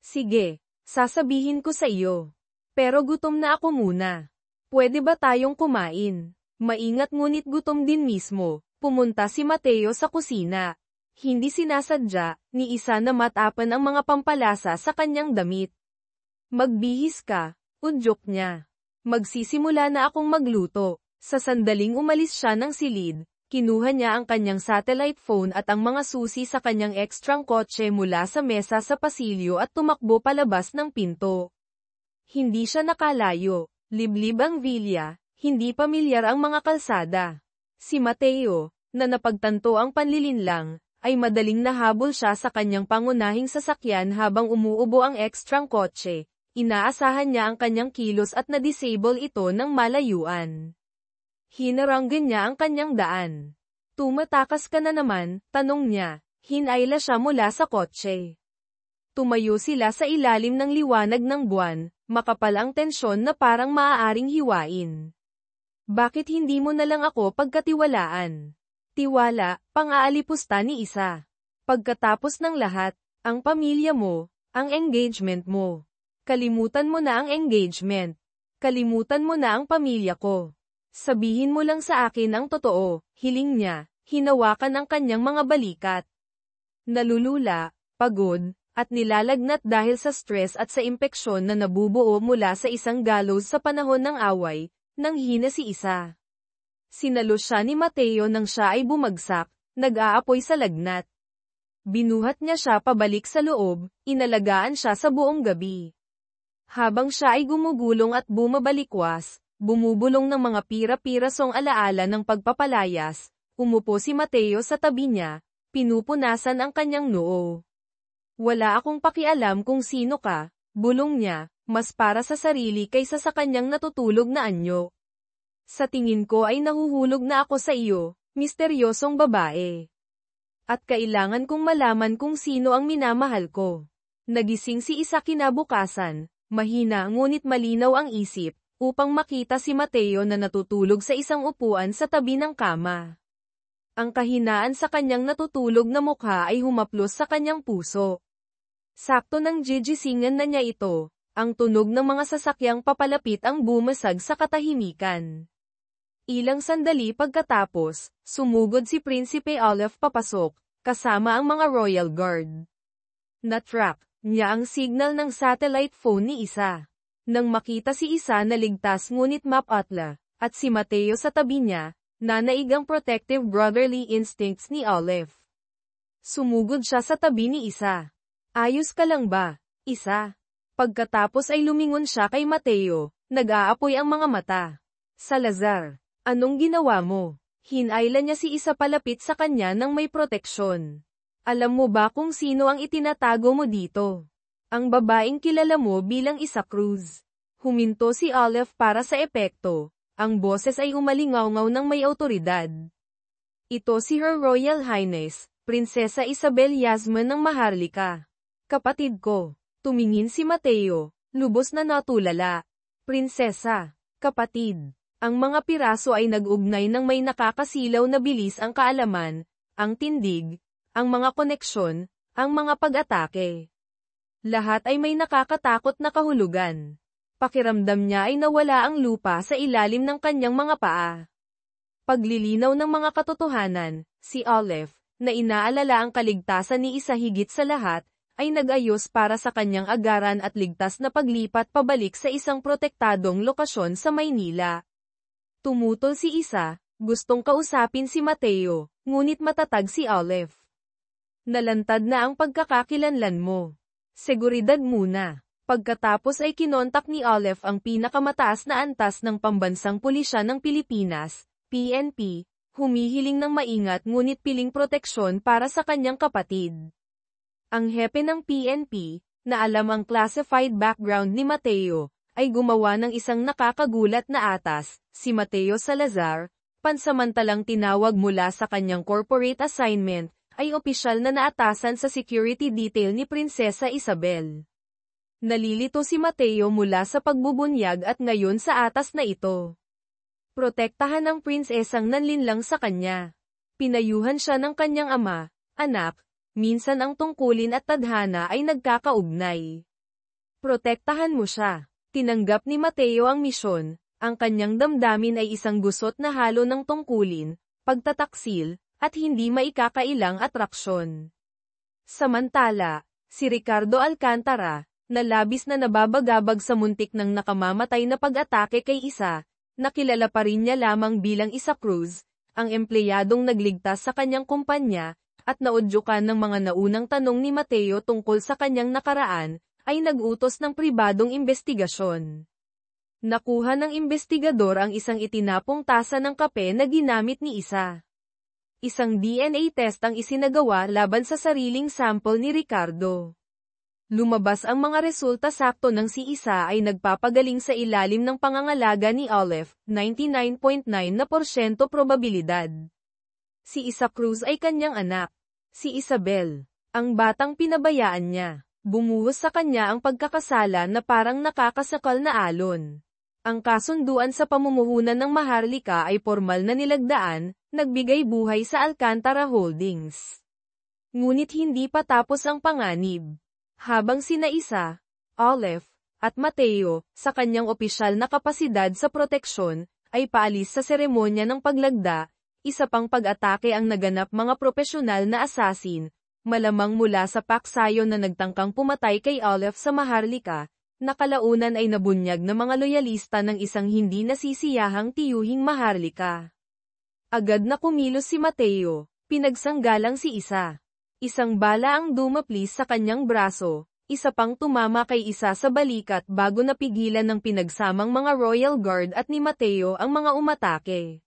Sige, sasabihin ko sa iyo. Pero gutom na ako muna. Pwede ba tayong kumain? Maingat ngunit gutom din mismo, pumunta si Mateo sa kusina. Hindi sinasadya, ni isa na matapan ang mga pampalasa sa kanyang damit. Magbihis ka, udyok niya. Magsisimula na akong magluto. Sa sandaling umalis siya ng silid, kinuha niya ang kanyang satellite phone at ang mga susi sa kanyang ekstrang kotse mula sa mesa sa pasilyo at tumakbo palabas ng pinto. Hindi siya nakalayo, liblib ang villa, hindi pamilyar ang mga kalsada. Si Mateo, na napagtanto ang panlilinlang, ay madaling nahabol siya sa kanyang pangunahing sasakyan habang umuubo ang ekstrang kotse. Inaasahan niya ang kanyang kilos at na-disable ito ng malayuan. Hinaranggan niya ang kanyang daan. Tumatakas ka na naman, tanong niya. Hinayla siya mula sa kotse. Tumayo sila sa ilalim ng liwanag ng buwan, makapal ang tensyon na parang maaaring hiwain. Bakit hindi mo na lang ako pagkatiwalaan? Tiwala, pang-aalipusta ni isa. Pagkatapos ng lahat, ang pamilya mo, ang engagement mo. Kalimutan mo na ang engagement. Kalimutan mo na ang pamilya ko. Sabihin mo lang sa akin ang totoo, hiling niya, hinawakan ang kanyang mga balikat. Nalulula, pagod, at nilalagnat dahil sa stress at sa impeksyon na nabubuo mula sa isang gallows sa panahon ng away, nanghina si Isa. Sinalo siya ni Mateo nang siya ay bumagsak, nag-aapoy sa lagnat. Binuhat niya siya pabalik sa loob, inalagaan siya sa buong gabi. Habang siya ay gumugulong at bumabalikwas, bumubulong ng mga pira-pirasong alaala ng pagpapalayas, umupo si Mateo sa tabi niya, pinupunasan ang kanyang noo. Wala akong pakialam kung sino ka, bulong niya, mas para sa sarili kaysa sa kanyang natutulog na anyo. Sa tingin ko ay nahuhulog na ako sa iyo, misteryosong babae. At kailangan kong malaman kung sino ang minamahal ko. Nagising si Isa kinabukasan, mahina ngunit malinaw ang isip, upang makita si Mateo na natutulog sa isang upuan sa tabi ng kama. Ang kahinaan sa kanyang natutulog na mukha ay humaplos sa kanyang puso. Sakto nang gigisingan na niya ito, ang tunog ng mga sasakyang papalapit ang bumasag sa katahimikan. Ilang sandali pagkatapos, sumugod si Prinsipe Olaf papasok, kasama ang mga Royal Guard. Na-track niya ang signal ng satellite phone ni Isa. Nang makita si Isa na ligtas ngunit mapatla, at si Mateo sa tabi niya, nanaig ang protective brotherly instincts ni Olaf. Sumugod siya sa tabi ni Isa. Ayos ka lang ba, Isa? Pagkatapos ay lumingon siya kay Mateo, nag-aapoy ang mga mata. Salazar, anong ginawa mo? Hinayla niya si Isa palapit sa kanya nang may proteksyon. Alam mo ba kung sino ang itinatago mo dito? Ang babaeng kilala mo bilang Isa Cruz. Huminto si Olaf para sa epekto. Ang boses ay umalingaw-ngaw ng may awtoridad. Ito si Her Royal Highness, Prinsesa Isabel Yasmin ng Maharlika. Kapatid ko. Tumingin si Mateo, lubos na natulala. Prinsesa, kapatid. Ang mga piraso ay nag-ugnay ng may nakakasilaw na bilis ang kaalaman, ang tindig, ang mga koneksyon, ang mga pag-atake. Lahat ay may nakakatakot na kahulugan. Pakiramdam niya ay nawala ang lupa sa ilalim ng kanyang mga paa. Paglilinaw ng mga katotohanan, si Olaf, na inaalala ang kaligtasan ni Isa higit sa lahat, ay nag-ayos para sa kanyang agaran at ligtas na paglipat pabalik sa isang protektadong lokasyon sa Maynila. Tumutol si Isa, gustong kausapin si Mateo, ngunit matatag si Olaf. Nalantad na ang pagkakakilanlan mo. Seguridad muna. Pagkatapos ay kinontak ni Olaf ang pinakamataas na antas ng Pambansang Pulisya ng Pilipinas, PNP, humihiling ng maingat ngunit piling proteksyon para sa kanyang kapatid. Ang hepe ng PNP, na alam ang classified background ni Mateo, ay gumawa ng isang nakakagulat na atas, si Mateo Salazar, pansamantalang tinawag mula sa kanyang corporate assignment, ay opisyal na naatasan sa security detail ni Prinsesa Isabel. Nalilito si Mateo mula sa pagbubunyag at ngayon sa atas na ito. Protektahan ang prinsesang nanlinlang sa kanya. Pinayuhan siya ng kanyang ama, anak, minsan ang tungkulin at tadhana ay nagkakaugnay. Protektahan mo siya. Tinanggap ni Mateo ang misyon, ang kanyang damdamin ay isang gusot na halo ng tungkulin, pagtataksil, at hindi maikakailang atraksyon. Samantala, si Ricardo Alcantara, na labis na nababagabag sa muntik ng nakamamatay na pag-atake kay Isa, nakilala pa rin niya lamang bilang Isa Cruz, ang empleyadong nagligtas sa kanyang kumpanya, at naudyukan ng mga naunang tanong ni Mateo tungkol sa kanyang nakaraan, ay nag-utos ng pribadong investigasyon. Nakuha ng investigador ang isang itinapong tasa ng kape na ginamit ni Isa. Isang DNA test ang isinagawa laban sa sariling sample ni Ricardo. Lumabas ang mga resulta sakto ng si Isa ay nagpapagaling sa ilalim ng pangangalaga ni Olaf, 99.9% probabilidad. Si Isa Cruz ay kanyang anak. Si Isabel, ang batang pinabayaan niya, bumuhos sa kanya ang pagkakasala na parang nakakasakal na alon. Ang kasunduan sa pamumuhunan ng Maharlika ay formal na nilagdaan, nagbigay buhay sa Alcantara Holdings. Ngunit hindi pa tapos ang panganib. Habang sina Isa, Olaf, at Mateo, sa kanyang opisyal na kapasidad sa proteksyon, ay paalis sa seremonya ng paglagda. Isa pang pag-atake ang naganap mga propesyonal na assassin, malamang mula sa paksayon na nagtangkang pumatay kay Olaf sa Maharlika, na kalaunan ay nabunyag ng mga loyalista ng isang hindi nasisiyahang tiyuhing Maharlika. Agad na kumilos si Mateo, pinagsanggalang si Isa. Isang bala ang dumaplis sa kanyang braso, isa pang tumama kay Isa sa balikat bago napigilan ng pinagsamang mga Royal Guard at ni Mateo ang mga umatake.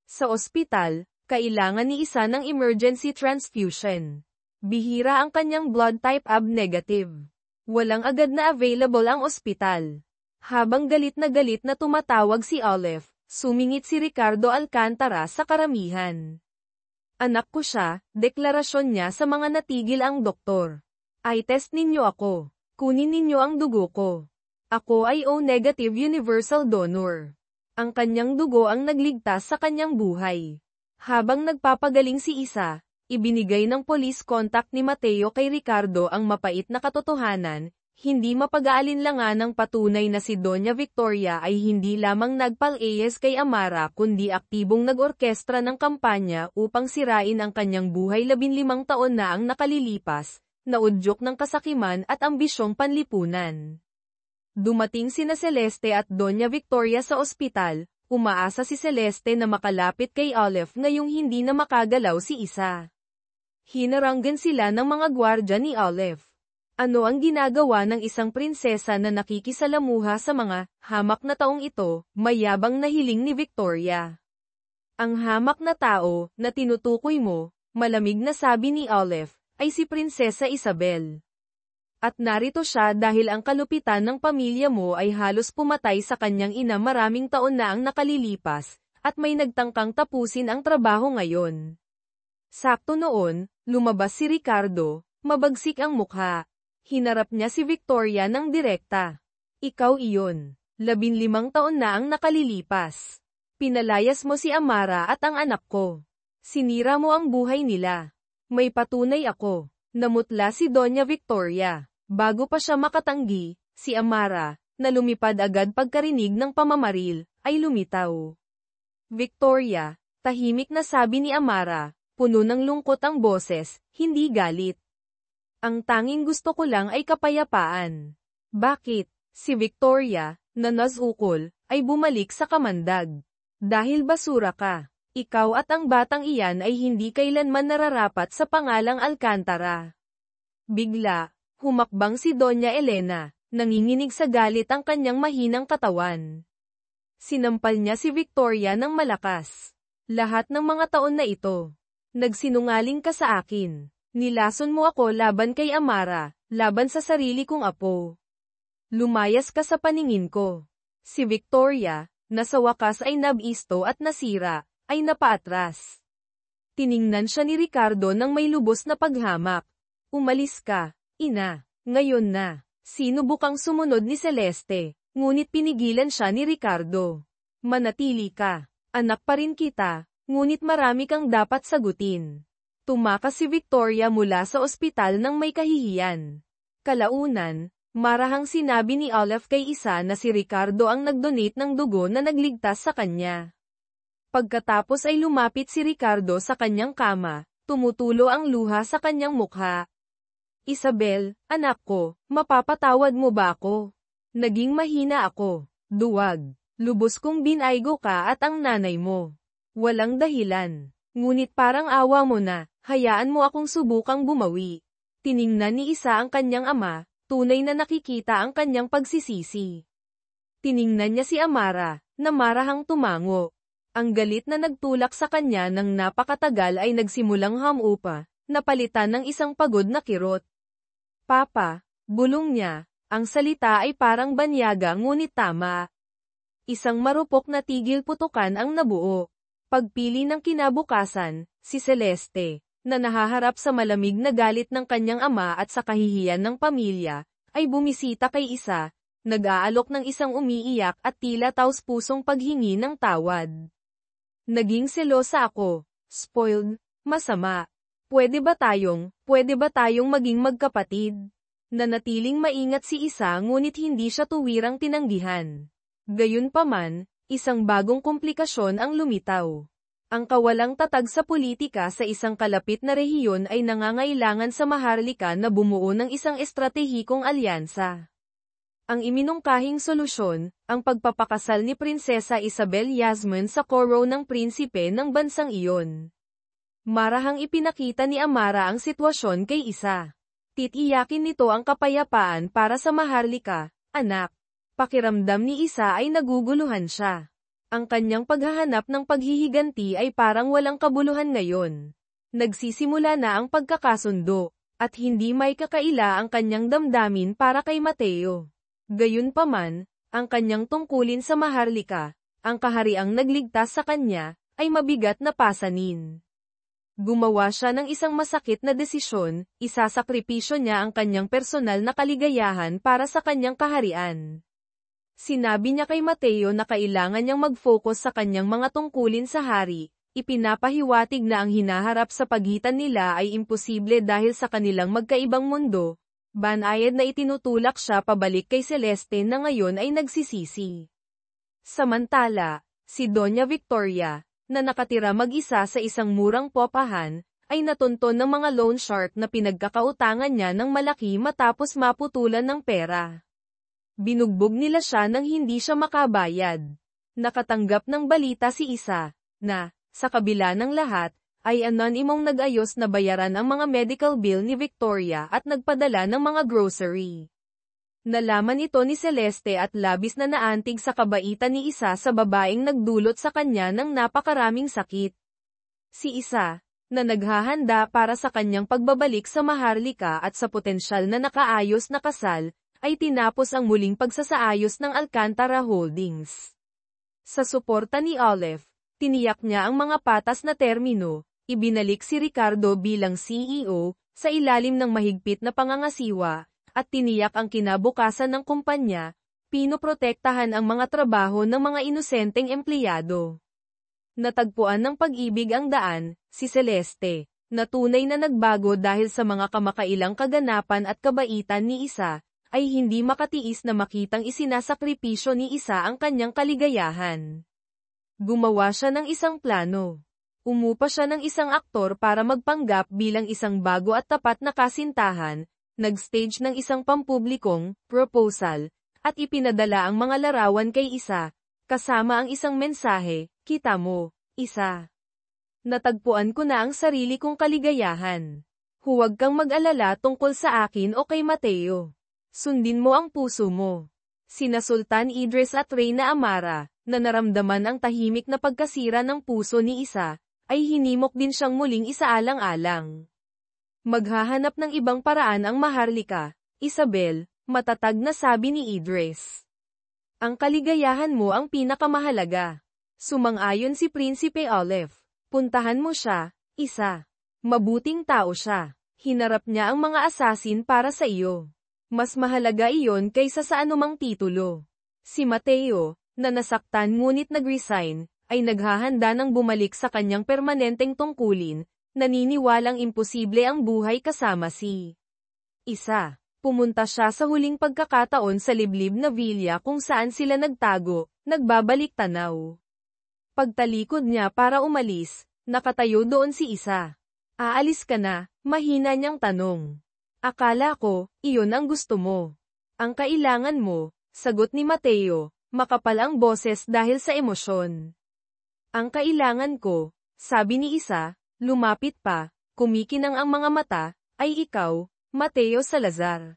Sa ospital, kailangan ni Isa ng emergency transfusion. Bihira ang kanyang blood type AB negative. Walang agad na available ang ospital. Habang galit na tumatawag si Olaf, sumingit si Ricardo Alcantara sa karamihan. Anak ko siya, deklarasyon niya sa mga natigil ang doktor. Ay test ninyo ako. Kunin ninyo ang dugo ko. Ako ay O-negative universal donor. Ang kanyang dugo ang nagligtas sa kanyang buhay. Habang nagpapagaling si Isa, ibinigay ng police contact ni Mateo kay Ricardo ang mapait na katotohanan, hindi mapag-aalinlangan ng patunay na si Doña Victoria ay hindi lamang nagpal-AS kay Amara kundi aktibong nag-orkestra ng kampanya upang sirain ang kanyang buhay 15 taon na ang nakalilipas, naudyok ng kasakiman at ambisyong panlipunan. Dumating sina Celeste at Doña Victoria sa ospital, umaasa si Celeste na makalapit kay Olaf ngayong hindi na makagalaw si Isa. Hinaranggan sila ng mga gwardya ni Olaf. Ano ang ginagawa ng isang prinsesa na nakikisalamuha sa mga hamak na taong ito, mayabang na hiling ni Victoria. Ang hamak na tao na tinutukoy mo, malamig na sabi ni Olaf, ay si Prinsesa Isabel. At narito siya dahil ang kalupitan ng pamilya mo ay halos pumatay sa kanyang ina maraming taon na ang nakalilipas, at may nagtangkang tapusin ang trabaho ngayon. Sakto noon, lumabas si Ricardo, mabagsik ang mukha. Hinarap niya si Victoria ng direkta. Ikaw iyon. 15 taon na ang nakalilipas. Pinalayas mo si Amara at ang anak ko. Sinira mo ang buhay nila. May patunay ako. Namutla si Doña Victoria. Bago pa siya makatanggi, si Amara, na lumipad agad pagkarinig ng pamamaril, ay lumitaw. Victoria, tahimik na sabi ni Amara, puno ng lungkot ang boses, hindi galit. Ang tanging gusto ko lang ay kapayapaan. Bakit? Si Victoria, na nasukol, ay bumalik sa kamandag. Dahil basura ka. Ikaw at ang batang iyan ay hindi kailanman nararapat sa pangalang Alcantara. Bigla, humakbang si Doña Elena, nanginginig sa galit ang kanyang mahinang katawan. Sinampal niya si Victoria ng malakas. Lahat ng mga taon na ito. Nagsinungaling ka sa akin. Nilason mo ako laban kay Amara, laban sa sarili kong apo. Lumayas ka sa paningin ko. Si Victoria, na sa wakas ay nabisto at nasira, ay napaatras. Tiningnan siya ni Ricardo nang may lubos na paghamak. Umalis ka, ina, ngayon na. Sinubukang sumunod ni Celeste, ngunit pinigilan siya ni Ricardo. Manatili ka, anak pa rin kita, ngunit marami kang dapat sagutin. Tumakas si Victoria mula sa ospital nang may kahihiyan. Kalaunan, marahang sinabi ni Olaf kay Isa na si Ricardo ang nagdonate ng dugo na nagligtas sa kanya. Pagkatapos ay lumapit si Ricardo sa kanyang kama, tumutulo ang luha sa kanyang mukha. Isabel, anak ko, mapapatawad mo ba ako? Naging mahina ako. Duwag. Lubos kong binaygo ka at ang nanay mo. Walang dahilan. Ngunit parang awa mo na. Hayaan mo akong subukang bumawi. Tiningnan ni Isa ang kanyang ama, tunay na nakikita ang kanyang pagsisisi. Tiningnan niya si Amara, na marahang tumango. Ang galit na nagtulak sa kanya ng napakatagal ay nagsimulang hamupa, napalitan ng isang pagod na kirot. Papa, bulong niya, ang salita ay parang banyaga ngunit tama. Isang marupok na tigil putukan ang nabuo. Pagpili ng kinabukasan, si Celeste, na nahaharap sa malamig na galit ng kanyang ama at sa kahihiyan ng pamilya, ay bumisita kay Isa, nag-aalok ng isang umiiyak at tila taos-pusong paghingi ng tawad. Naging selosa ako, spoiled, masama. Pwede ba tayong maging magkapatid? Nanatiling maingat si Isa ngunit hindi siya tuwirang tinanggihan. Gayunpaman, Isang bagong komplikasyon ang lumitaw. Ang kawalang tatag sa politika sa isang kalapit na rehiyon ay nangangailangan sa Maharlika na bumuo ng isang estratehikong alyansa. Ang iminungkahing solusyon, ang pagpapakasal ni Prinsesa Isabel Yasmin sa koro ng prinsipe ng bansang iyon. Marahang ipinakita ni Amara ang sitwasyon kay Isa. Titiyakin nito ang kapayapaan para sa Maharlika, anak. Pakiramdam ni Isa ay naguguluhan siya. Ang kanyang paghahanap ng paghihiganti ay parang walang kabuluhan ngayon. Nagsisimula na ang pagkakasundo, at hindi may kakaila ang kanyang damdamin para kay Mateo. Gayunpaman, ang kanyang tungkulin sa Maharlika, ang kahariang nagligtas sa kanya, ay mabigat na pasanin. Gumawa siya ng isang masakit na desisyon, isasakripisyo niya ang kanyang personal na kaligayahan para sa kanyang kaharian. Sinabi niya kay Mateo na kailangan niyang mag-focus sa kanyang mga tungkulin sa hari, ipinapahiwatig na ang hinaharap sa pagitan nila ay imposible dahil sa kanilang magkaibang mundo, banayad na itinutulak siya pabalik kay Celeste na ngayon ay nagsisisi. Samantala, si Doña Victoria, na nakatira mag-isa sa isang murang popahan, ay natunton ng mga loan shark na pinagkakautangan niya ng malaki matapos maputulan ng pera. Binugbog nila siya nang hindi siya makabayad. Nakatanggap ng balita si Isa, na, sa kabila ng lahat, ay anonymong nag-ayos na bayaran ang mga medical bill ni Victoria at nagpadala ng mga grocery. Nalaman ito ni Celeste at labis na naantig sa kabaitan ni Isa sa babaeng nagdulot sa kanya ng napakaraming sakit. Si Isa, na naghahanda para sa kanyang pagbabalik sa Maharlika at sa potensyal na nakaayos na kasal, ay tinapos ang muling pagsasaayos ng Alcantara Holdings. Sa suporta ni Olive, tiniyak niya ang mga patas na termino, ibinalik si Ricardo bilang CEO, sa ilalim ng mahigpit na pangangasiwa, at tiniyak ang kinabukasan ng kumpanya, pinoprotektahan ang mga trabaho ng mga inosenteng empleyado. Natagpuan ng pag-ibig ang daan, si Celeste, na tunay na nagbago dahil sa mga kamakailang kaganapan at kabaitan ni Isa, ay hindi makatiis na makitang isinasakripisyo ni Isa ang kanyang kaligayahan. Gumawa siya ng isang plano. Umupa siya ng isang aktor para magpanggap bilang isang bago at tapat na kasintahan, nag-stage ng isang pampublikong proposal, at ipinadala ang mga larawan kay Isa, kasama ang isang mensahe, "Kita mo, Isa. Natagpuan ko na ang sarili kong kaligayahan. Huwag kang mag-alala tungkol sa akin o kay Mateo. Sundin mo ang puso mo." Sina Sultan Idris at Reyna Amara, na naramdaman ang tahimik na pagkasira ng puso ni Isa, ay hinimok din siyang muling isaalang-alang. Maghahanap ng ibang paraan ang Maharlika, Isabel, matatag na sabi ni Idris. Ang kaligayahan mo ang pinakamahalaga. Sumang-ayon si Prinsipe Olive. Puntahan mo siya, Isa. Mabuting tao siya. Hinarap niya ang mga asasin para sa iyo. Mas mahalaga iyon kaysa sa anumang titulo. Si Mateo, na nasaktan ngunit nag-resign, ay naghahanda ng bumalik sa kanyang permanenteng tungkulin, naniniwalang imposible ang buhay kasama si Isa. Pumunta siya sa huling pagkakataon sa liblib na villa kung saan sila nagtago, nagbabalik tanaw. Pagtalikod niya para umalis, nakatayo doon si Isa. "Aalis ka na?" mahina niyang tanong. "Akala ko, iyon ang gusto mo." "Ang kailangan mo," sagot ni Mateo, makapal ang boses dahil sa emosyon. "Ang kailangan ko," sabi ni Isa, lumapit pa, kumikinang ang mga mata, "ay ikaw, Mateo Salazar.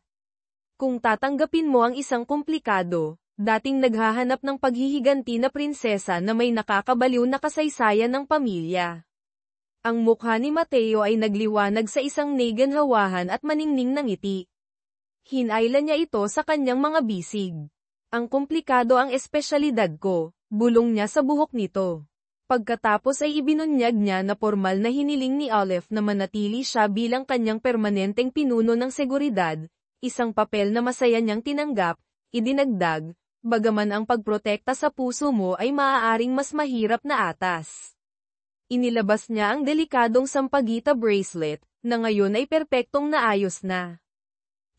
Kung tatanggapin mo ang isang komplikado, dating naghahanap ng paghihiganti na prinsesa na may nakakabaliw na kasaysayan ng pamilya." Ang mukha ni Mateo ay nagliwanag sa isang naganhawahan at maningning na ngiti. Hinailan niya ito sa kanyang mga bisig. "Ang komplikado ang espesyalidad ko," bulong niya sa buhok nito. Pagkatapos ay ibinunyag niya na formal na hiniling ni Olive na manatili siya bilang kanyang permanenteng pinuno ng seguridad, isang papel na masaya niyang tinanggap, idinagdag, "Bagaman ang pagprotekta sa puso mo ay maaaring mas mahirap na atas." Inilabas niya ang delikadong sampagita bracelet, na ngayon ay perpektong naayos na.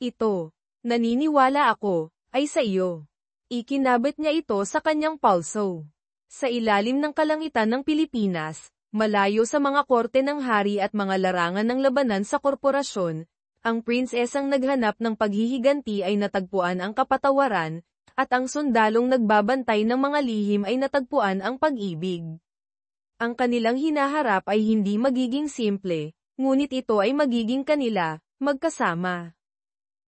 "Ito, naniniwala ako, ay sa iyo." Ikinabit niya ito sa kanyang pulso. Sa ilalim ng kalangitan ng Pilipinas, malayo sa mga korte ng hari at mga larangan ng labanan sa korporasyon, ang prinsesang naghanap ng paghihiganti ay natagpuan ang kapatawaran, at ang sundalong nagbabantay ng mga lihim ay natagpuan ang pag-ibig. Ang kanilang hinaharap ay hindi magiging simple, ngunit ito ay magiging kanila, magkasama.